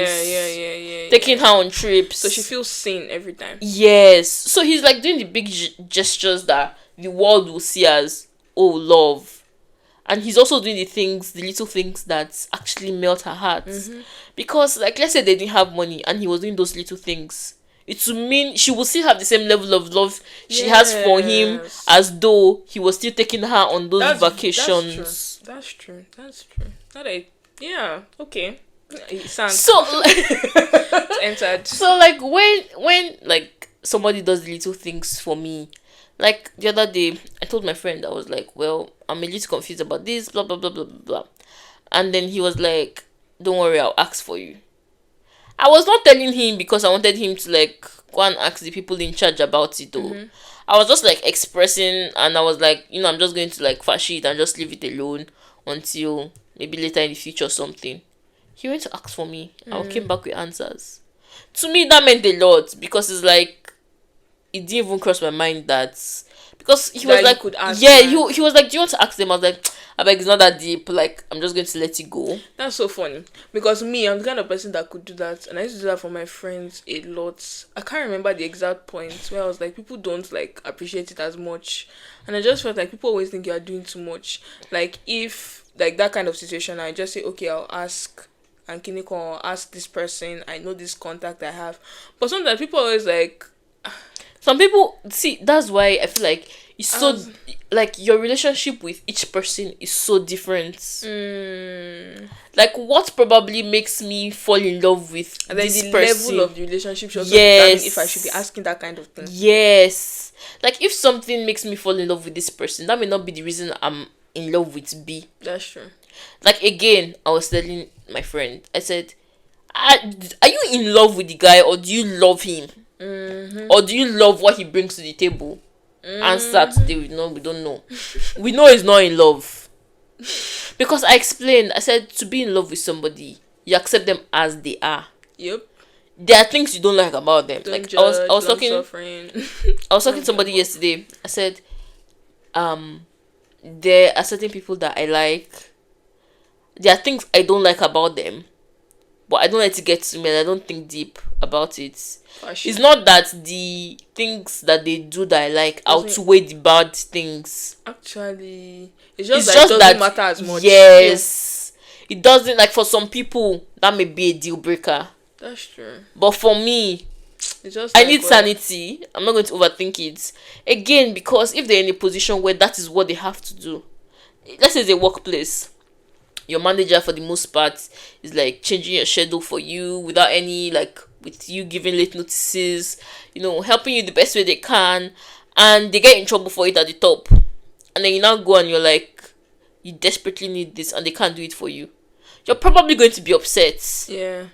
taking her on trips, so she feels seen every time. Yes, so he's like doing the big gestures that the world will see as, oh, love. And he's also doing the little things that actually melt her heart. Because like, let's say they didn't have money and he was doing those little things, it would mean she will still have the same level of love she has for him, as though he was still taking her on those vacations. That's true. Yeah, okay. So entered. So like when like somebody does the little things for me, like the other day I told my friend, I was like, well, I'm a little confused about this, blah blah blah blah blah blah. And then he was like, don't worry, I'll ask for you. I was not telling him because I wanted him to like go and ask the people in charge about it though. I was just like expressing, and I was like, I'm just going to like fash it and just leave it alone until maybe later in the future or something. He went to ask for me. I came back with answers. To me, that meant a lot, because it's like, it didn't even cross my mind that, because he was like, he was like, do you want to ask them? I was like, I beg, it's not that deep. Like, I'm just going to let it go. That's so funny, because me, I'm the kind of person that could do that, and I used to do that for my friends a lot. I can't remember the exact point where I was like, people don't like appreciate it as much, and I just felt like people always think you are doing too much. Like, if like that kind of situation, I just say, okay, I'll ask. And Kiniko, I'll ask this person. I know this contact I have. But sometimes people always like, some people, see, that's why I feel like it's so, like, your relationship with each person is so different. Like, what probably makes me fall in love with and then this the person, level of the relationship should also determine if I should be asking that kind of thing. Yes. Like, if something makes me fall in love with this person, that may not be the reason I'm in love with B. That's true. Like, again, I was telling my friend, I said, are you in love with the guy, or do you love him? Or do you love what he brings to the table? Answer today, we don't know. We know he's not in love. Because I explained, I said to be in love with somebody, you accept them as they are. Yep. There are things you don't like about them. Don't like judge, I was talking suffering. I was talking to somebody yesterday. I said, there are certain people that I like. There are things I don't like about them, but I don't let it get to me and I don't think deep about it. It's not that the things that they do that I like outweigh the bad things. Actually, it's just that it doesn't matter as much. Yes. It doesn't, like for some people, that may be a deal breaker. That's true. But for me, it's just I need sanity. I'm not going to overthink it. Again, because if they're in a position where that is what they have to do. Let's say it's a workplace. Your manager, for the most part, is like changing your schedule for you without any, like, with you giving late notices, helping you the best way they can, and they get in trouble for it at the top. And then you now go and you're like, you desperately need this, and they can't do it for you. You're probably going to be upset. Yeah.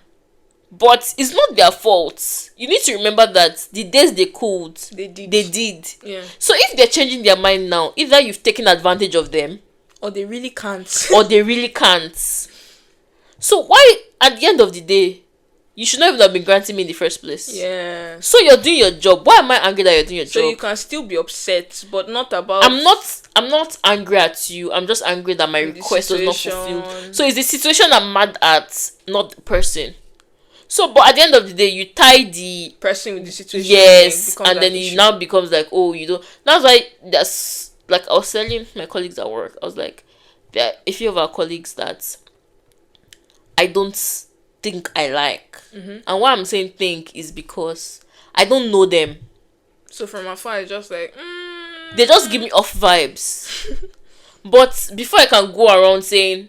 But it's not their fault. You need to remember that the days they could, they did. Yeah. So if they're changing their mind now, either you've taken advantage of them, or they really can't. So why, at the end of the day, you should not even have been granting me in the first place? Yeah. So you're doing your job. Why am I angry that you're doing your job? So you can still be upset, but not about... I'm not angry at you. I'm just angry that my request was not fulfilled. So it's the situation I'm mad at, not the person. So, but at the end of the day, you tie the person with the situation. Yes, and then it now becomes like, oh, you don't. That's why that's like I was telling my colleagues at work. I was like, there are a few of our colleagues that I don't think I like, and why I'm saying think is because I don't know them. So from afar, it's just like they just give me off vibes. But before I can go around saying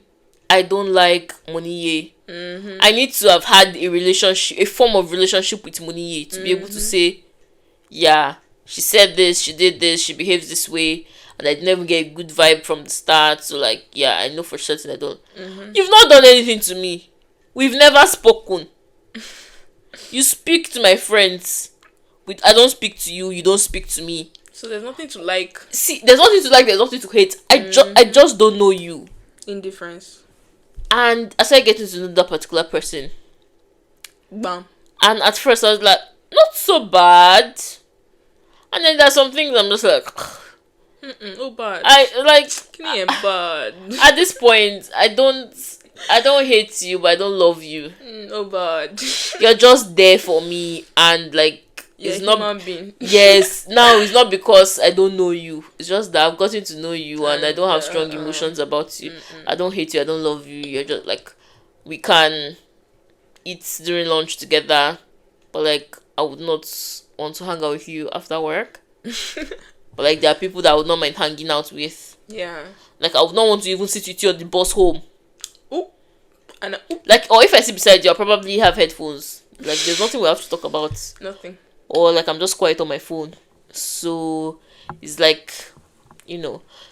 I don't like Moniye, I need to have had a form of relationship with Moniye to be able to say, yeah, she said this, she did this, she behaves this way, and I never get a good vibe from the start. So like, yeah, I know for certain I don't. You've not done anything to me. We've never spoken. You speak to my friends. I don't speak to you. You don't speak to me. So there's nothing to like. See, there's nothing to like. There's nothing to hate. I just don't know you. Indifference. And I started getting to know that particular person. Bam. And at first I was like, not so bad. And then there's some things I'm just like, oh bad. I like. Bad. At this point, I don't hate you, but I don't love you. Oh bad. You're just there for me, and like it's not human being. Yes, now it's not because I don't know you. It's just that I've gotten to know you, and I don't have strong emotions about you. I don't hate you. I don't love you. You're just like, we can eat during lunch together, but like I would not want to hang out with you after work. But like there are people that I would not mind hanging out with. Yeah. Like I would not want to even sit with you on the bus home. And like, or if I sit beside you, I'll probably have headphones. Like there's nothing we have to talk about. Nothing. Or like I'm just quiet on my phone. So it's like,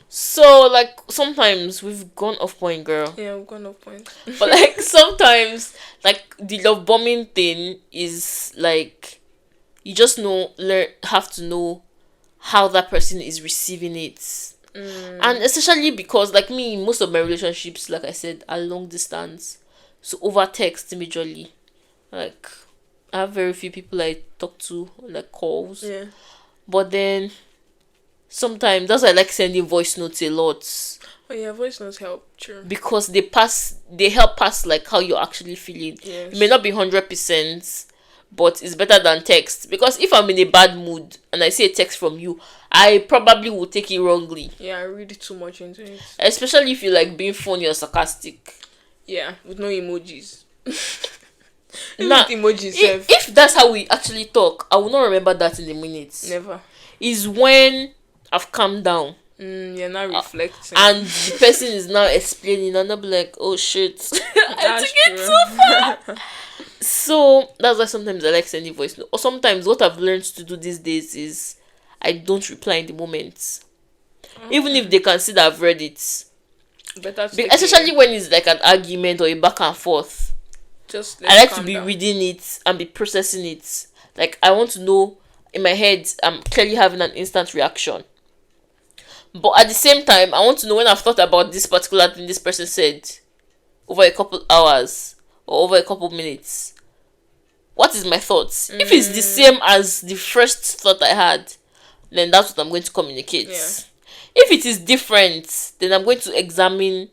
so like sometimes we've gone off point, girl. Yeah, we've gone off point. But like sometimes like the love bombing thing is like you just have to know how that person is receiving it. And especially because like me, most of my relationships, like I said, are long distance, so over text majorly. Like I have very few people I talk to like calls. Yeah. But then sometimes that's why I like sending voice notes a lot. Oh yeah, voice notes help. True. Because they help pass like how you're actually feeling. Yes. It may not be 100%, but it's better than text. Because if I'm in a bad mood and I see a text from you, I probably will take it wrongly. Yeah, I read too much into it. Especially if you like being funny or sarcastic. Yeah, with no emojis. Nah, emojis. If that's how we actually talk, I will not remember that in a minute. Never. Is when I've calmed down. You're not reflecting. And the person is now explaining, and I'll be like, oh shit. I took it too far. So that's why sometimes I like sending voice note. Or sometimes what I've learned to do these days is I don't reply in the moment. Even if they can see that I've read it. Better especially when it's like an argument or a back and forth. Just I like to be reading it and be processing it Like, I want to know, in my head, I'm clearly having an instant reaction. But at the same time, I want to know when I've thought about this particular thing this person said over a couple hours or over a couple minutes. What is my thoughts? If it's the same as the first thought I had, then that's what I'm going to communicate. Yeah. If it is different, then I'm going to examine,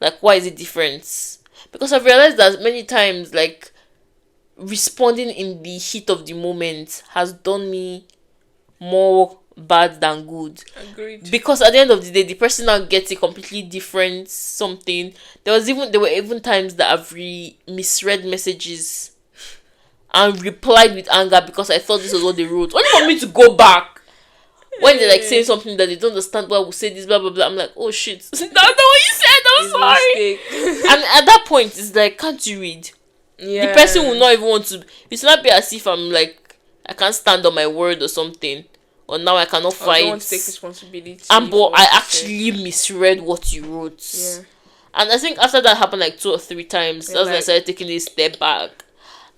like, why is it different? Because I've realized that many times, like, responding in the heat of the moment has done me more bad than good. Agreed. Because at the end of the day, the person now gets a completely there were even times that I've misread messages and replied with anger because I thought this was what they wrote, only for me to go back when they're like saying something that they don't understand why we say this, blah blah blah. I'm like, oh shit, that's not what you said, I'm sorry. And at that point it's like, can't you read? The person will not even want to. It's not be as if I'm like, I can't stand on my word or something, or now I cannot fight. I don't want to take responsibility. But I actually misread what you wrote. Yeah. And I think after that happened like 2 or 3 times, that's when I started taking a step back.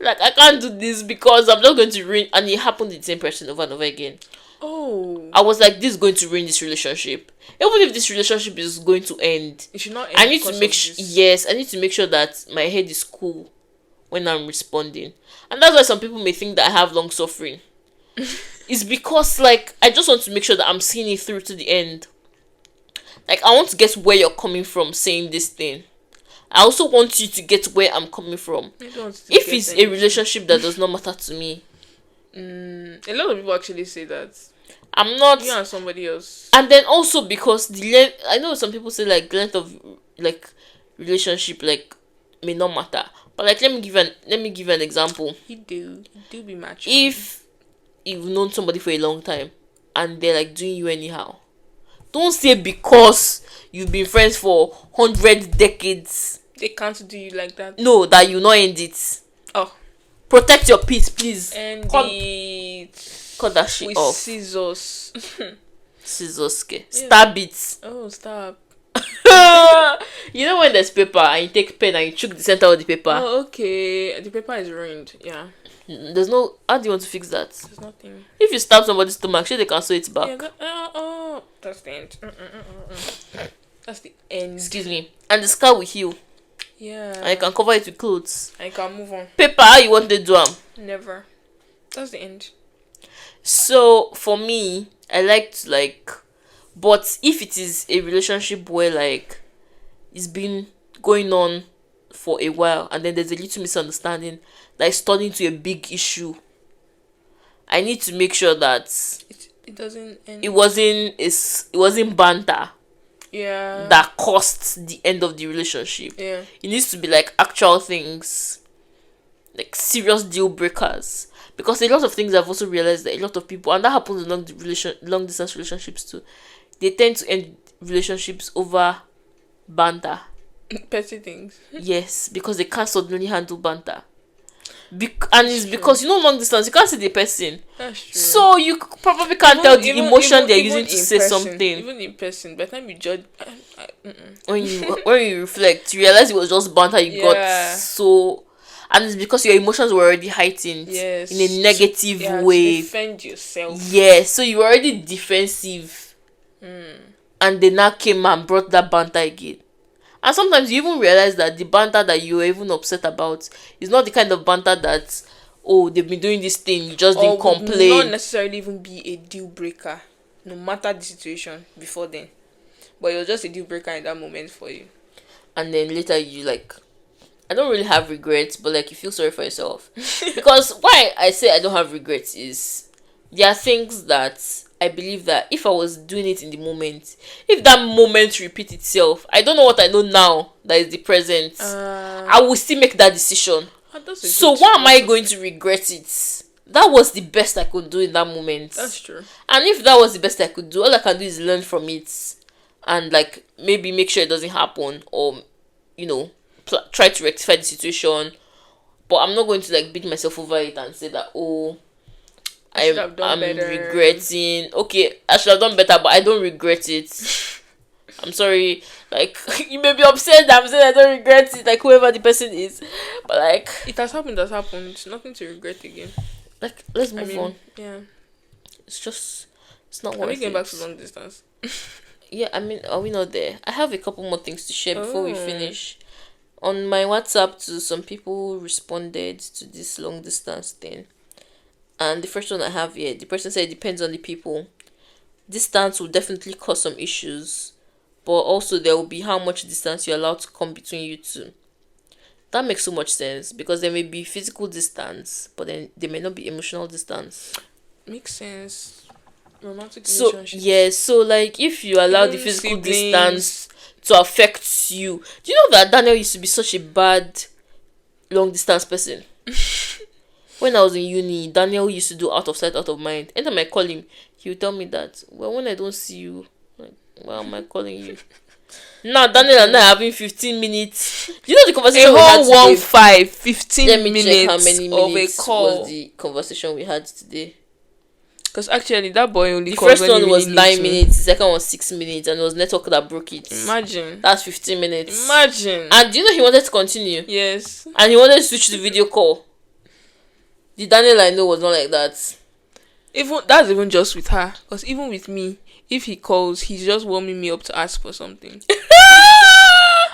Like, I can't do this because I'm not going to ruin. And it happened to the same person over and over again. Oh. I was like, this is going to ruin this relationship. Even if this relationship is going to end, it should not end. I need to make I need to make sure that my head is cool when I'm responding. And that's why some people may think that I have long suffering. It's because, like, I just want to make sure that I'm seeing it through to the end. Like, I want to get where you're coming from saying this thing. I also want you to get where I'm coming from. If it's a relationship that does not matter to me. A lot of people actually say that. I'm not. You and somebody else. And then also because I know some people say, like, length of, like, relationship, like, may not matter. But, like, let me give you an example. You do be mature. If you've known somebody for a long time and they're, like, doing you anyhow, don't say because you've been friends for 100 decades they can't do you like that. No, that you not end it. Oh. Protect your peace, please. And cut that shit off. Scissors. Scissors, okay. Stab it. Oh, stop. You know when there's paper and you take pen and you choke the center of the paper? Oh, okay. The paper is ruined. Yeah. There's no. How do you want to fix that? There's nothing. If you stab somebody's stomach, sure they can sew it back. Yeah, that's the end. That's the end. Excuse me. And the scar will heal. Yeah. And you can cover it with clothes. And you can move on. Paper, how you want to do them? Never. That's the end. So for me, I like to, like, but if it is a relationship where, like, it's been going on for a while and then there's a little misunderstanding that is turning to a big issue, I need to make sure that it doesn't end. It wasn't banter. Yeah. That caused the end of the relationship. Yeah. It needs to be like actual things, like serious deal breakers. Because a lot of things I've also realized that a lot of people, and that happens in long distance relationships too, they tend to end relationships over banter. Petty things. Yes, because they can't suddenly handle banter. And it's because, you know, long distance, you can't see the person. That's true. So you probably can't tell the emotion they're using to say something. Even in person, by the time you judge, when you reflect, you realize it was just banter. You got so, and it's because your emotions were already heightened in a negative way. To defend yourself. Yes, so you were already defensive, and they now came and brought that banter again. And sometimes you even realize that the banter that you were even upset about is not the kind of banter that, oh, they've been doing this thing, you just didn't complain. Not necessarily even be a deal breaker, no matter the situation before then. But it was just a deal breaker in that moment for you. And then later you, like, I don't really have regrets, but, like, you feel sorry for yourself. Because why I say I don't have regrets is there are things that I believe that if I was doing it in the moment, if that moment repeat itself, I don't know what I know now that is the present, I will still make that decision. So why am I going to regret it? That was the best I could do in that moment. That's true. And if that was the best I could do, all I can do is learn from it and, like, maybe make sure it doesn't happen, or, you know, try to rectify the situation. But I'm not going to, like, beat myself over it and say that, oh, I'm regretting. Okay, I should have done better, but I don't regret it. I'm sorry. Like, you may be upset that I'm saying I don't regret it, like, whoever the person is. But, like, it has happened, has happened. Nothing to regret again. Like, let's I move mean, on. yeah. It's not Are worth we getting it. back to long distance? Yeah, I mean, are we not there? I have a couple more things to share before we Oh. finish. On my WhatsApp, to some people responded to this long distance thing. And the first one I have here, the person said it depends on the people. Distance will definitely cause some issues, but also there will be how much distance you're allowed to come between you two. That makes so much sense because there may be physical distance, but then there may not be emotional distance. Makes sense. Romantic So relationships. yeah, so like if you allow the Even physical siblings. distance to affect you, do you know that Daniel used to be such a bad long distance person? When I was in uni, Daniel used to do out of sight, out of mind. Anytime I call him, he would tell me that, well, when I don't see you, like, why am I calling you? Now, Daniel and I are having 15 minutes. Do you know the conversation we had today? 15 Let me minutes check how many of a minutes call. was the conversation we had today. Because actually, that boy only The calls first when one he was really 9 needs me. minutes, the second was 6 minutes, and it was network that broke it. Imagine. That's 15 minutes. Imagine. And do you know he wanted to continue? Yes. And he wanted to switch to video call. The Daniel I know was not like that. That's even just with her. Because even with me, if he calls, he's just warming me up to ask for something.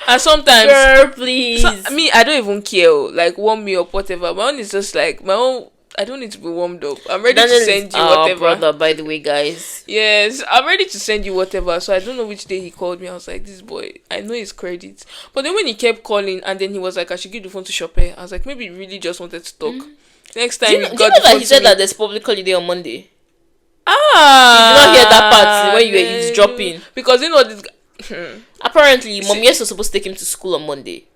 And sometimes, Girl, please. I don't even care. Like, warm me up, whatever. My own is just like, I don't need to be warmed up. I'm ready Daniel to send is you our whatever. brother, by the way, guys. Yes, I'm ready to send you whatever. So I don't know which day he called me. I was like, this boy, I know his credit. But then when he kept calling and then he was like, I should give the phone to Shoppe. I was like, maybe he really just wanted to talk. Next time Do you know that he said that there's public holiday on Monday? Ah, You did not hear that part when you were eavesdropping. Because you know this Apparently, Moniyeoluwa was supposed to take him to school on Monday.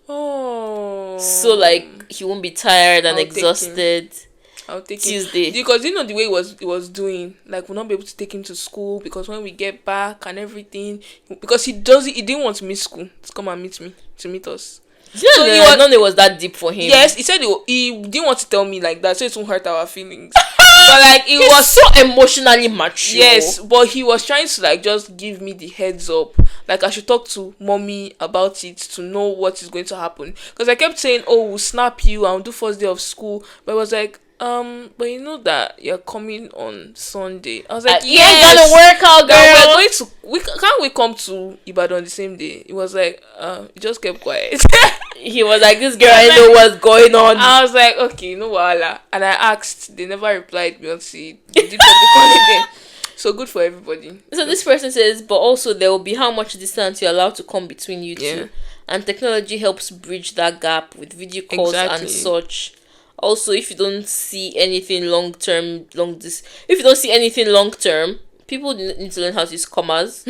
Oh. So, like, he won't be tired and I'll take exhausted. I'll take Tuesday. it. Because you know the way he was doing, like we'll not be able to take him to school because when we get back and everything, because he didn't want to miss school to come and meet us. Yeah, so I know it was that deep for him. Yes, he said he didn't want to tell me like that, so it won't hurt our feelings. But like it was so emotionally mature. Yes, but he was trying to like just give me the heads up, like I should talk to mommy about it to know what is going to happen. Because I kept saying, "Oh, we'll snap you. I'll do first day of school," but I was like, but you know that you're coming on Sunday. I was like, you ain't gonna work out, girl. Can't we come to Ibadan the same day? It was like, he just kept quiet. He was like, this girl, I know what's going on. I was like, okay, no wahala. And I asked, they never replied me until they did public holiday. So good for everybody. So this person says, but also there will be how much distance you're allowed to come between you two. And technology helps bridge that gap with video calls and such. Also, if you don't see anything long term, people need to learn how to use commas.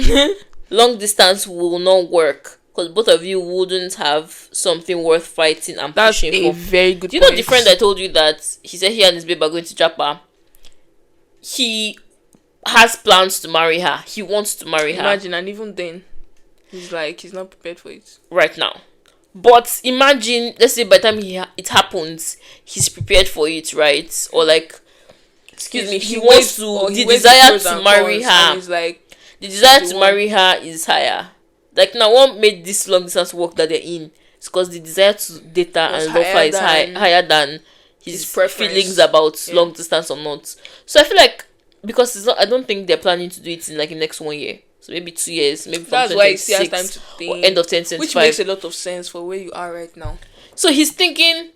Long distance will not work because both of you wouldn't have something worth fighting and pushing for. That's a very good point. Do you know the friend I told you that he said he and his babe are going to Japan? He has plans to marry her. He wants to marry her. Imagine, and even then, he's not prepared for it right now. But imagine, let's say by the time it happens, he's prepared for it, right? Or like, he wants to. The desire to marry her. The desire to marry her is higher. Like now, what made this long distance work that they're in? It's because the desire to date her and love her is higher than his feelings about long distance or not. So I feel like because it's not, I don't think they're planning to do it in like the next 1 year. So maybe 2 years, maybe from that's why he has time to think, or end of 2025, which makes a lot of sense for where you are right now. So he's thinking,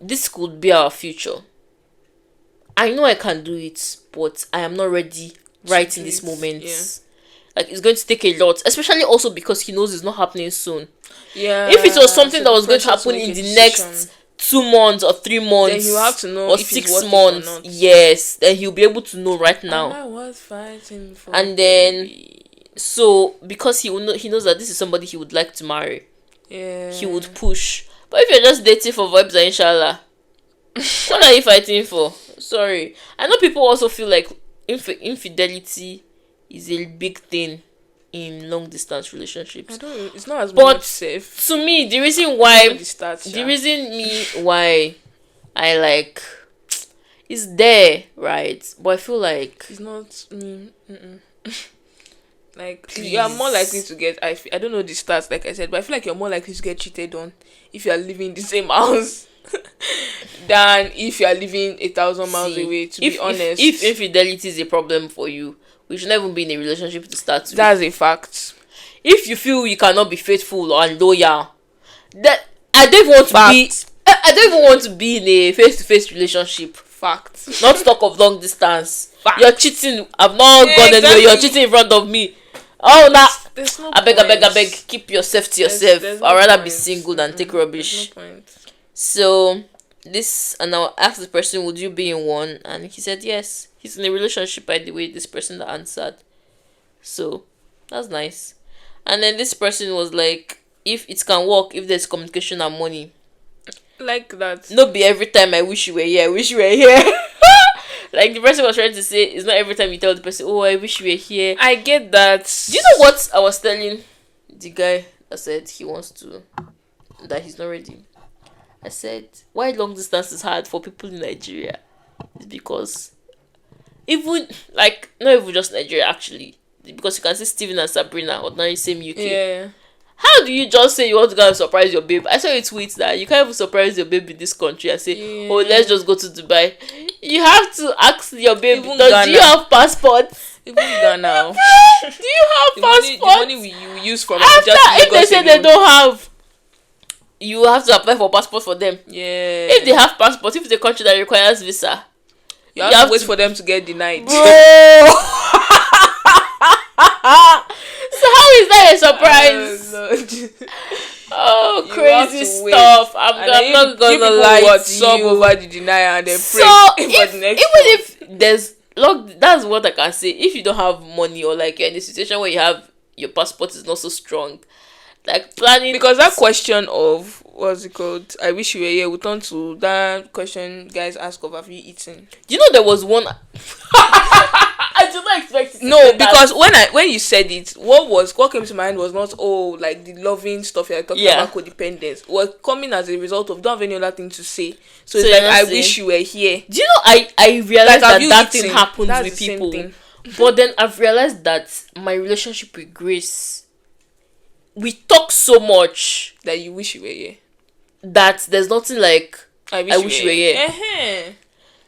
this could be our future. I know I can do it, but I am not ready right in this moment. Yeah. Like it's going to take a lot, especially also because he knows it's not happening soon. Yeah. If it was something that was going to happen in the next 2 months or 3 months, then you have to know, or if 6 months. Yes, then he'll be able to know right now. I was fighting for and then, so because he knows that this is somebody he would like to marry. Yeah. He would push. But if you're just dating for vibes and inshallah, what are you fighting for? Sorry. I know people also feel like infidelity is a big thing in long distance relationships. It's not as much safe. To me, the reason why I like is there, right? But I feel like it's not like please. You are more likely to get I don't know the stats like I said, but I feel like you're more likely to get cheated on if you are living in the same house. than if you are living 1,000 miles away. To be honest, if infidelity is a problem for you, we should never be in a relationship to start with. That's a fact. If you feel you cannot be faithful or loyal, that I don't even want to Fact. I don't even want to be in a face-to-face relationship. Fact. Not to talk of long distance. Fact. You're cheating. I've not gone anywhere. You're cheating in front of me. Oh, nah. There's no I beg. Keep yourself to yourself. There's no I'd rather be point. single than take rubbish. There's no point. So and I asked the person, would you be in one? And he said yes. He's in a relationship, by the way, this person that answered. So that's nice. And then this person was like, if it can work, if there's communication and money. Like that. Not be every time I wish you were here, I wish you were here. Like the person was trying to say, it's not every time you tell the person, oh, I wish you were here. I get that. Do you know what I was telling the guy that said that he's not ready? I said, why long distance is hard for people in Nigeria? It's because not even just Nigeria actually. Because you can see Steven and Sabrina, ordinary same UK. Yeah. How do you just say you want to go and surprise your babe? I saw a tweet that you can't even surprise your babe in this country and say, oh, let's just go to Dubai. You have to ask your babe, do you have passport? Even Ghana. Do you have passport? The money you use from After, if they say they don't have, you have to apply for passport for them. Yeah. If they have passport, if it's a country that requires visa, you have to wait for them to get denied. Bro. So how is that a surprise? Oh, crazy stuff. I'm not gonna lie to you. Over the denial and then pray for the next if there's that's what I can say. If you don't have money or like you're in a situation where you have your passport is not so strong, like planning, because that question of what's it called, I wish you were here, we turn to that question guys ask of, have you eaten? You know there was one I did not expect it. No, because when you said it, what came to mind was not like the loving stuff you're talking about, codependence. Was coming as a result of don't have any other thing to say. So it's like I wish you were here. Do you know I realized that thing happens with people. But then I've realized that my relationship with Grace, we talk so much that you wish you were here. That there's nothing like I wish you were here. Uh-huh.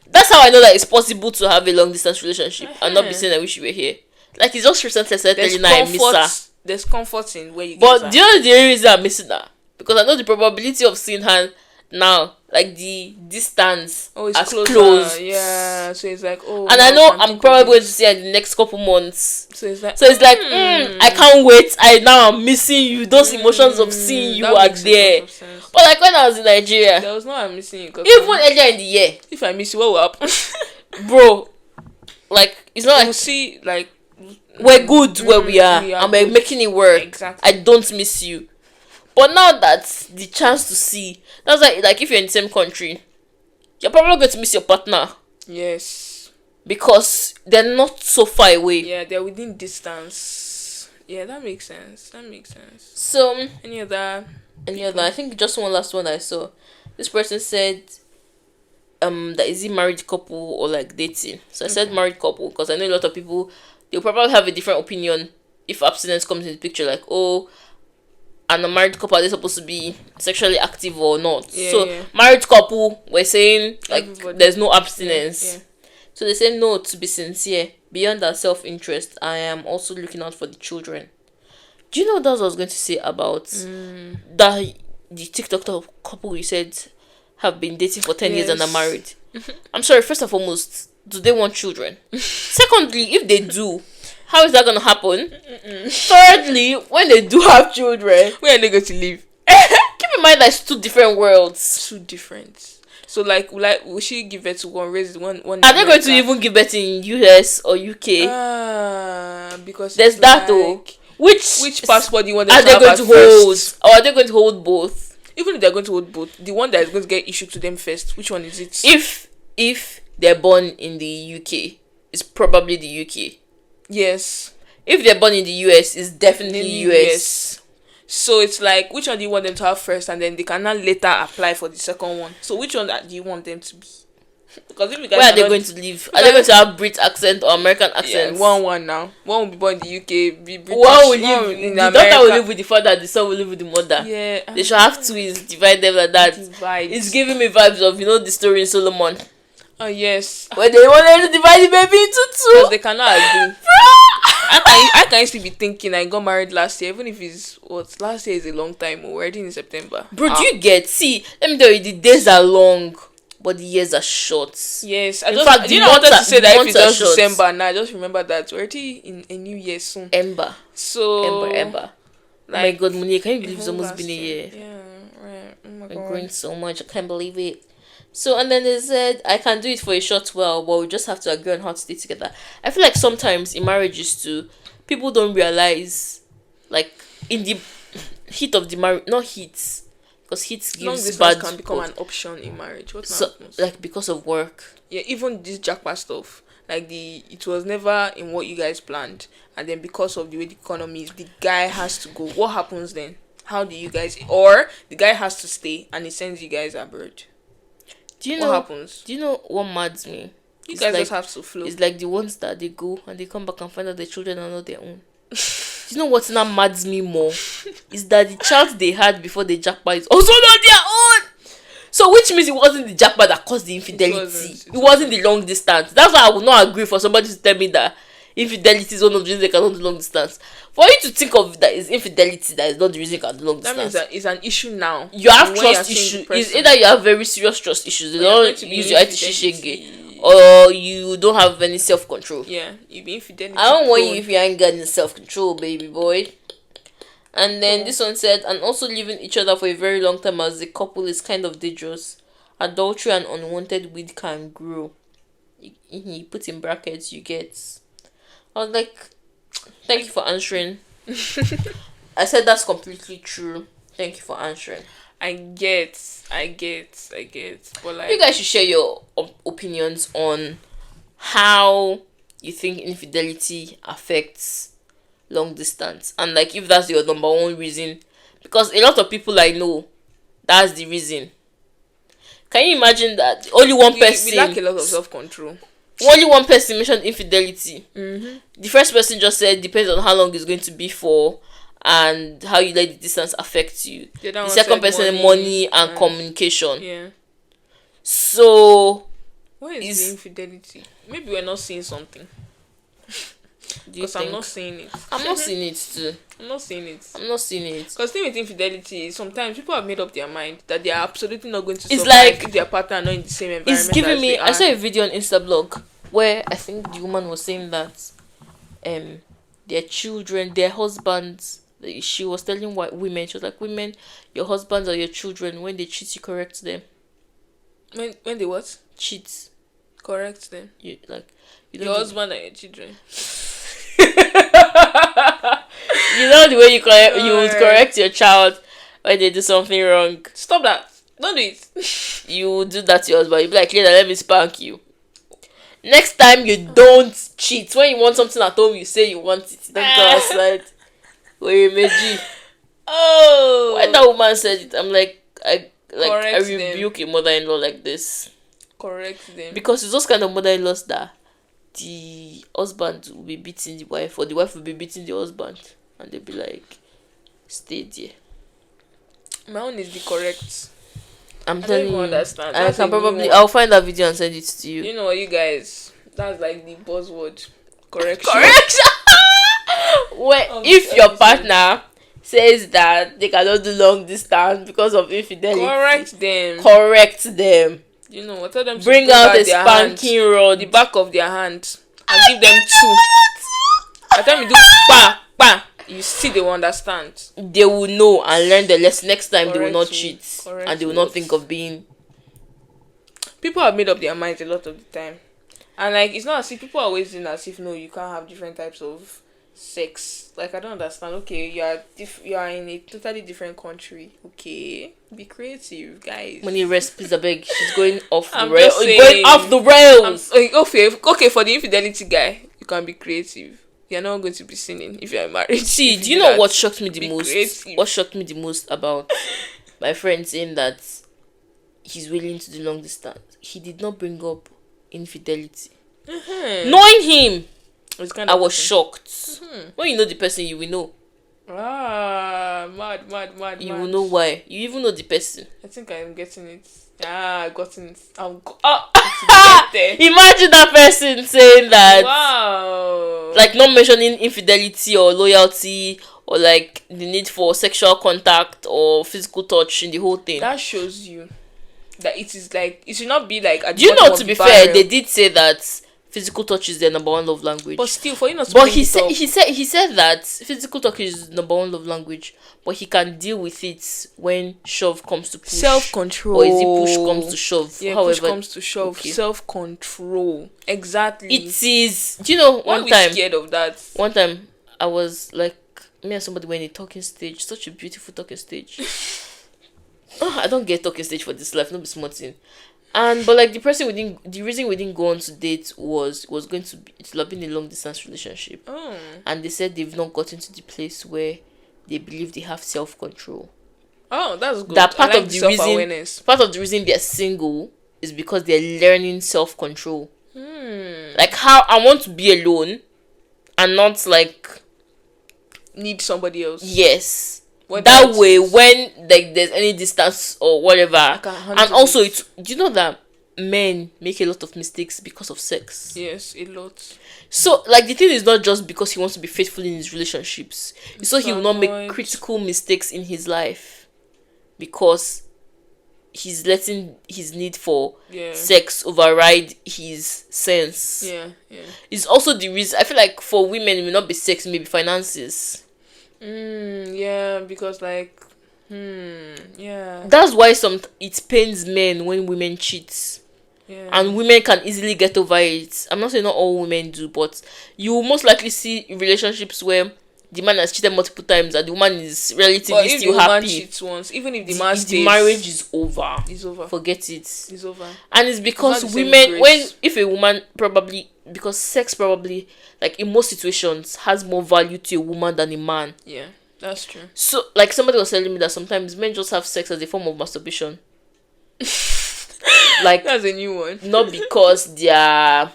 That's how I know that it's possible to have a long distance relationship and not be saying I wish you were here. Like it's just recently said telling her I miss her. There's comfort in where you guys are. But do you know the only reason I'm missing her? Because I know the probability of seeing her now, like the distance is close. Yeah, so it's like and I know I'm probably going to see her in the next couple months. So it's like I can't wait. I'm missing you. Those emotions of seeing you are there. But like when I was in Nigeria, there was no I'm missing you. Even earlier in the year, if I miss you, what will happen? Bro, like it's not like we'll see. Like we're good where we are and we're making it work. Exactly. I don't miss you. But now that the chance to see, that's like if you're in the same country, you're probably going to miss your partner. Yes. Because they're not so far away. Yeah, they're within distance. Yeah, that makes sense. So any other? I think just one last one I saw. This person said that is it married couple or like dating. So I said married couple because I know a lot of people, they'll probably have a different opinion if abstinence comes in the picture, like and a married couple, are they supposed to be sexually active or not? Married couple, we're saying like everybody. There's no abstinence. So they say no, to be sincere, beyond our self-interest, I am also looking out for the children. Do you know what I was going to say about that the TikTok couple you said have been dating for 10 years and are married? I'm sorry, first and foremost, do they want children? Secondly, if they do, how is that going to happen? Thirdly, when they do have children, where are they going to live? Keep in mind that it's two different worlds. Two different. So will she give birth to one, raise one? Are they going to even give birth in US or UK? Because there's that though. Which passport do you want them to have? Are they going to hold? Or are they going to hold both? Even if they're going to hold both, the one that is going to get issued to them first, which one is it? If they're born in the UK, it's probably the UK. Yes. If they're born in the US, it's definitely US. So it's like, which one do you want them to have first, and then they can now later apply for the second one? So which one do you want them to be? Because if you guys Where are they going to live? Are they going to have Brit accent or American accent? Yeah, one now. One will be born in the UK, be British. One will live in the America. daughter will live with the father, the son will live with the mother. Yeah. They should have twins, divide them like that. It's giving me vibes of, the story in Solomon. Oh yes. Where they wanted to divide the baby into two. Because they cannot agree. I can still be thinking I got married last year, even if it's last year is a long time. We're already in September. Bro, do you get? See, let me tell you, the days are long, but the years are short. Yes, In fact, I wanted to say that if it's just short. December now, I just remember that we're already in a new year soon. Ember. So Ember. Like, oh my God, Monique, can you believe it's almost been a year? Yeah, right. Oh my I'm God. growing so much, I can't believe it. So, and then they said, I can do it for a short while, but we just have to agree on how to stay together. I feel like sometimes in marriages too, people don't realize, like, in the heat of the marriage, not heat, because heat Long gives distance bad. can become an option in marriage. What So, happens? like, because of work. Yeah, even this jackpot stuff, like it was never in what you guys planned, and then because of the way the economy is, the guy has to go. What happens then? How do you guys, or the guy has to stay and he sends you guys abroad? Do you What know? happens? Do you know what mads me? You It's guys like, just have to flow. It's like the ones that they go and they come back and find out their children are not their own. Do you know what now mads me more? Is that the child they had before the jackpot is also not their own. So which means it wasn't the jackpot that caused the infidelity. It wasn't the long distance. That's why I would not agree for somebody to tell me that infidelity is one of the reasons they cannot do long distance. For you to think of that is infidelity that is not the reason you can do long distance. That means that it's an issue now. You have When trust you're seeing issues. the It's person. either you have very serious trust issues. They Or you're going don't to be use your infidelity. or you don't have any self control. Yeah, you be infidelity. I don't want you prone. if you ain't got any self control, baby boy. And then this one said, and also leaving each other for a very long time as a couple is kind of dangerous. Adultery and unwanted weed can grow. He put in brackets, you get. I was like, thank you for answering. I said that's completely true. Thank you for answering. I get. But like, You guys should share your opinions on how you think infidelity affects long distance, and like if that's your number one reason, because a lot of people I know, that's the reason. Can you imagine that only one person? we lack a lot of self-control. Only one person mentioned infidelity. Mm-hmm. The first person just said depends on how long it's going to be for and how you let the distance affect you. The second person said money and communication. Yeah. So What is the infidelity? Maybe we're not seeing something. Because I'm not seeing it. I'm not seeing it too. I'm not seeing it. Because the thing with infidelity is sometimes people have made up their mind that they are absolutely not going to It's survive like- if their partner are not in the same environment. it's giving as me. they I are. saw a video on Instablog where I think the woman was saying that their children, their husbands, she was telling women, she was like, women, your husbands or your children, when they cheat, you correct them. When they what? Cheat. Correct them. You don't Your do- husband and your children. You know the way you would correct your child when they do something wrong. Stop that. Don't do it. You would do that to your husband. You'd be like, later, let me spank you. Next time you don't cheat. When you want something at home, you say you want it. Don't go outside. Where Meji. Oh. When that woman said it, I'm like I Correct them. rebuke a mother-in-law like this. Correct them. Because it's those kind of mother-in-laws that the husband will be beating the wife or the wife will be beating the husband. And they'll be like, stay there. My own is the correct. I'm I don't telling even you. understand. I That's can a new probably. one. I'll find that video and send it to you. You know what, you guys? That's like the buzzword. Correction. Correction. If your partner says that they cannot do long distance because of infidelity, correct them. You know what? Tell them to Bring pull out back a their spanking hand, rod. the back of their hand, and give them two. By the time you do pa pa, you see they will understand. They will know and learn the lesson. Next time they will Correct not me. cheat Correct and they will me. not think of being. People have made up their minds a lot of the time, and like it's not as if people are always saying as if no, you can't have different types of sex. Like I don't understand. Okay, you are in a totally different country. Okay, be creative, guys. Money rest, please, I beg. She's going off the I'm rails. just saying. Going off the rails. Okay, for the infidelity guy, you can be creative. You're not going to be sinning if you're married. See, If do you do know that, what shocked me the be most? creative. What shocked me the most about my friend saying that he's willing to do long distance. He did not bring up infidelity. Knowing him, I was person. shocked. When you know the person, you will know. Mad. You will know why. You even know the person. I think I am getting it. I gotten it. Imagine that person saying that. Wow. Like, not mentioning infidelity or loyalty or like the need for sexual contact or physical touch in the whole thing. That shows you that it is like, it should not be like. Do you know, to be fair, they did say that physical touch is their number one love language. But still, for you not to. But he said that physical touch is number one love language, but he can deal with it when shove comes to push. Self-control. Or is it push comes to shove? Yeah, however, push comes to shove. Okay. Self-control. Exactly. It is. Do you know, one time, scared of that? One time, I was like, me and somebody were in a talking stage. Such a beautiful talking stage. I don't get talking stage for this life. Not be smarting. But like the reason we didn't go on to date was going to be, it's been a long distance relationship. And they said they've not gotten to the place where they believe they have self-control. Oh, that's good. That part of the reason they're single is because they're learning self-control. Like, how I want to be alone and not like need somebody else. Yes. That way, when like there's any distance or whatever, and also do you know that men make a lot of mistakes because of sex? Yes, a lot. So like the thing is not just because he wants to be faithful in his relationships, so he will not make critical mistakes in his life because he's letting his need for sex override his sense. Yeah. It's also the reason I feel like for women it will not be sex, maybe finances. Yeah, because like, yeah. That's why it pains men when women cheat. Yeah. And women can easily get over it. I'm not saying not all women do, but you will most likely see relationships where the man has cheated multiple times and the woman is relatively still happy. Cheats once, even if the man stays, the marriage is over. It's over. Forget it. It's over. And it's because women, if a woman probably, because sex probably, like in most situations, has more value to a woman than a man. Yeah, that's true. So, like somebody was telling me that sometimes men just have sex as a form of masturbation. Like, that's a new one. Not because they are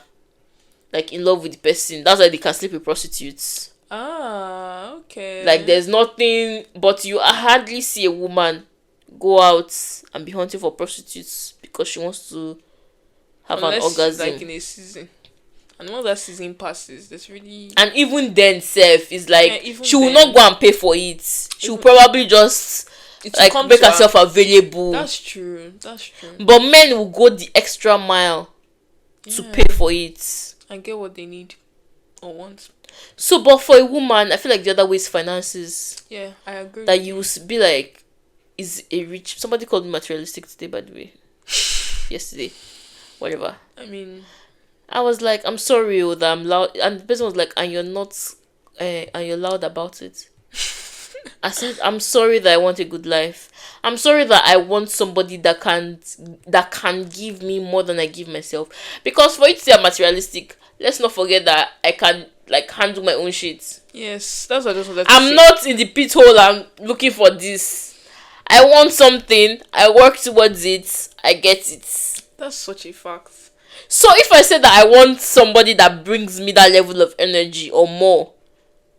like in love with the person. That's why they can sleep with prostitutes. Okay. Like, there's nothing, but you hardly see a woman go out and be hunting for prostitutes because she wants to have an orgasm. Like in a season. And once that season passes, there's really... And even then, self is like, she will not go and pay for it. She will probably just like make herself available. That's true. But men will go the extra mile to pay for it and get what they need or want. So, but for a woman, I feel like the other way is finances. Yeah, I agree. That you will be like, is a rich... Somebody called me materialistic today, by the way. Yesterday. Whatever. I mean... I was like, I'm sorry that I'm loud. And the person was like, and you're not... and you're loud about it. I said, I'm sorry that I want a good life. I'm sorry that I want somebody that can give me more than I give myself. Because for you to say I'm materialistic, let's not forget that I can like handle my own shit. Yes, that's what I just wanted to I'm say. not in the pit hole. I'm looking for this. I want something. I work towards it. I get it. That's such a fact. So if I say that I want somebody that brings me that level of energy or more,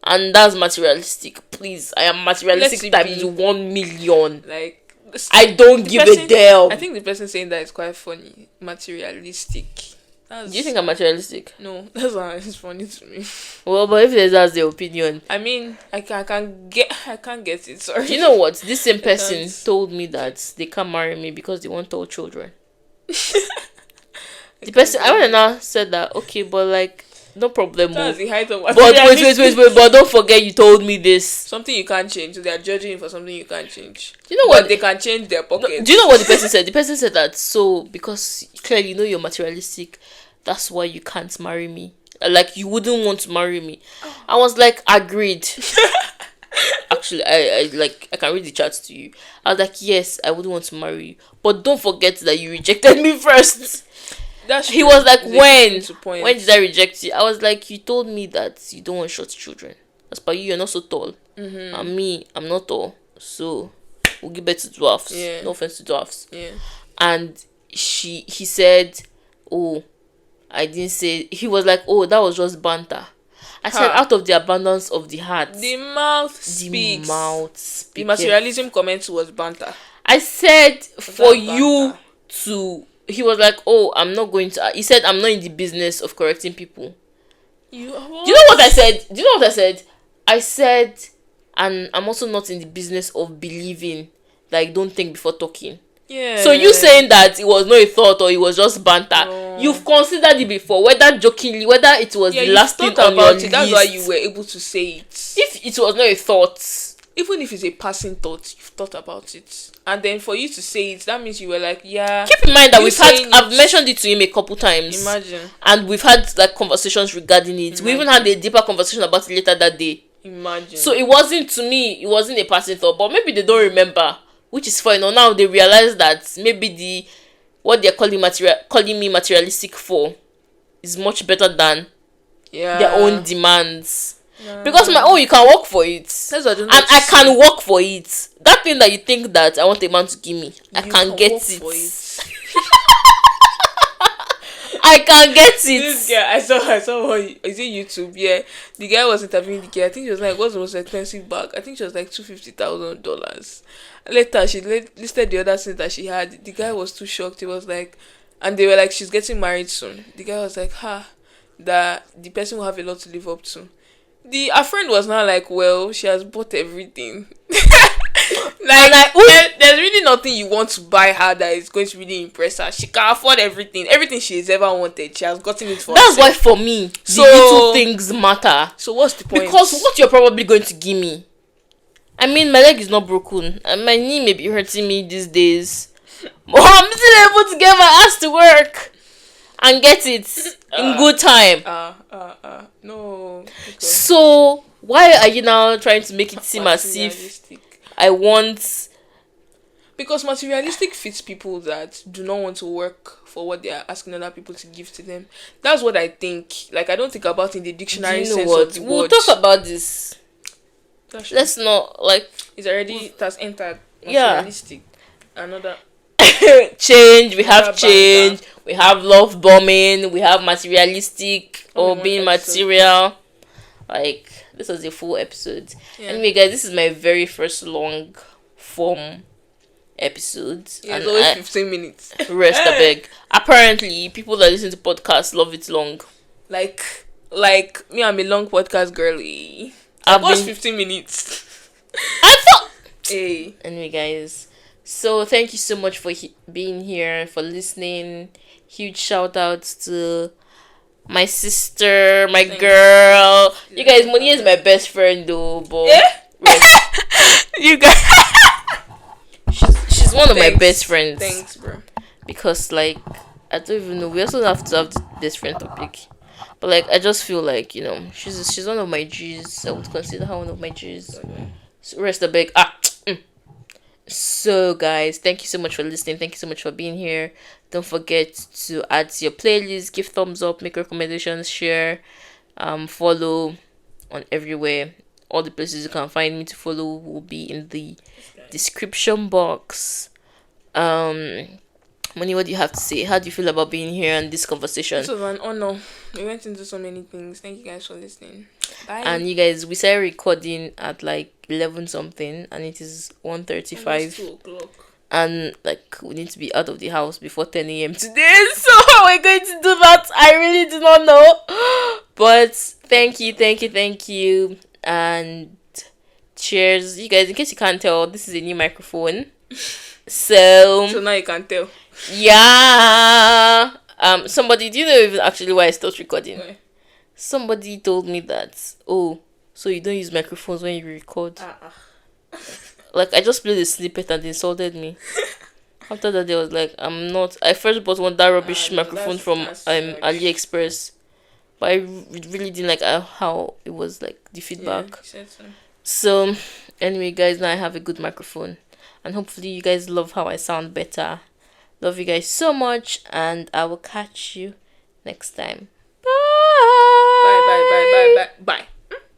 and that's materialistic, please, I am materialistic times 1 million. Like, I don't give a damn. I think the person saying that is quite funny. Materialistic. Do you think I'm materialistic? No, that's why it's funny to me. Well, but if that's their opinion, I mean, I can't get it. Sorry. You know what? This same person told me that they can't marry me because they want all children. The person I went and said that, okay, but like, no problem. That's the height of but wait, but don't forget you told me this. Something you can't change. So they are judging you for something you can't change. Do you know what? They can change their pockets. No, do you know what the person said? The person said that, so because clearly you know you're materialistic, that's why you can't marry me. Like, you wouldn't want to marry me. I was like, agreed. Actually, I can read the chat to you. I was like, yes, I wouldn't want to marry you, but don't forget that you rejected me first. He was like, when did I reject you? I was like, you told me that you don't want short children. As per you're not so tall. Mm-hmm. And me, I'm not tall. So, we'll give birth to dwarfs. Yeah. No offense to dwarfs. Yeah. and he said, oh, I didn't say. He was like, oh, that was just banter. I said, out of the abundance of the heart, the mouth speaks. The speaks. materialism comment was banter. I said, for you to. He was like, oh, I'm not going to. He said, I'm not in the business of correcting people. Do you know what I said? I said, and I'm also not in the business of believing. Like, don't think before talking. Yeah. So you saying that it was not a thought or it was just banter, you've considered it before, whether jokingly, whether it was the last thing on your list. That's why you were able to say it. If it was not a thought, even if it's a passing thought, you've thought about it, and then for you to say it, that means you were like, yeah. Keep in mind that I've mentioned it to him a couple times. Imagine. And we've had like conversations regarding it. We even had a deeper conversation about it later that day. Imagine. So it wasn't a passing thought, but maybe they don't remember. Which is fine. Or now they realize that maybe what they're calling me materialistic for is much better than their own demands. Because you can work for it. That's what I can work for it. That thing that you think that I want a man to give me, I can get it. I can get it. This guy, I saw one. Is it YouTube? Yeah, the guy was interviewing the girl. I think she was like, "What's the most expensive bag?" I think she was like $250,000. Later, she listed the other things that she had. The guy was too shocked. He was like, and they were like, "She's getting married soon." The guy was like, that the person will have a lot to live up to. Our friend was now like, well, she has bought everything. There's really nothing you want to buy her that is going to really impress her. She can afford everything. Everything she's ever wanted, she has gotten it for herself. That's why for me, the little things matter. So what's the point? Because what you're probably going to give me, I mean, my leg is not broken, and my knee may be hurting me these days, but I'm still able to get my ass to work and get it in good time. No. So why are you now trying to make it seem as if I want? Because materialistic fits people that do not want to work for what they are asking other people to give to them. That's what I think. Like, I don't think about in the dictionary sense of the word. We'll talk about this. Let's not like. It has entered. Materialistic. Another. Change. We have change. We have love bombing. We have materialistic or being material. Like, this was a full episode. Yeah. Anyway, guys, this is my very first long form episode. Yeah, it's always 15 minutes. Rest a beg. Apparently, people that listen to podcasts love it long. Like me, I'm a long podcast girly. I've watched 15 minutes. I thought. Hey. Anyway, guys. So thank you so much for being here, for listening. Huge shout outs to my sister, my girl. You guys, Moniye is my best friend though, but you guys, she's one of my best friends. Thanks, bro. Because like, I don't even know. We also have to have the best friend topic, but like, I just feel like, you know, she's one of my G's. I would consider her one of my G's. So rest the big. So guys, thank you so much for listening. Thank you so much for being here. Don't forget to add to your playlist, give thumbs up, make recommendations, share, follow on everywhere. All the places you can find me to follow will be in the description box. Moni, what do you have to say? How do you feel about being here and this conversation? This was an honor. We went into so many things. Thank you guys for listening. Bye. And you guys, we started recording at like 11 something, and it is 1:35. 2 o'clock. And like, we need to be out of the house before 10 a.m. today. So how are we going to do that? I really do not know. But thank you. And cheers. You guys, in case you can't tell, this is a new microphone. So now you can tell. Yeah. Somebody, do you know even actually why I stopped recording? Why? Somebody told me that, oh, so you don't use microphones when you record. Like, I just played a snippet and they insulted me. After that, they was like, I first bought that rubbish microphone from AliExpress, but I really didn't like how it was, like, the feedback. Yeah, said so anyway, guys, now I have a good microphone, and hopefully you guys love how I sound better. Love you guys so much, and I will catch you next time. Bye. Bye.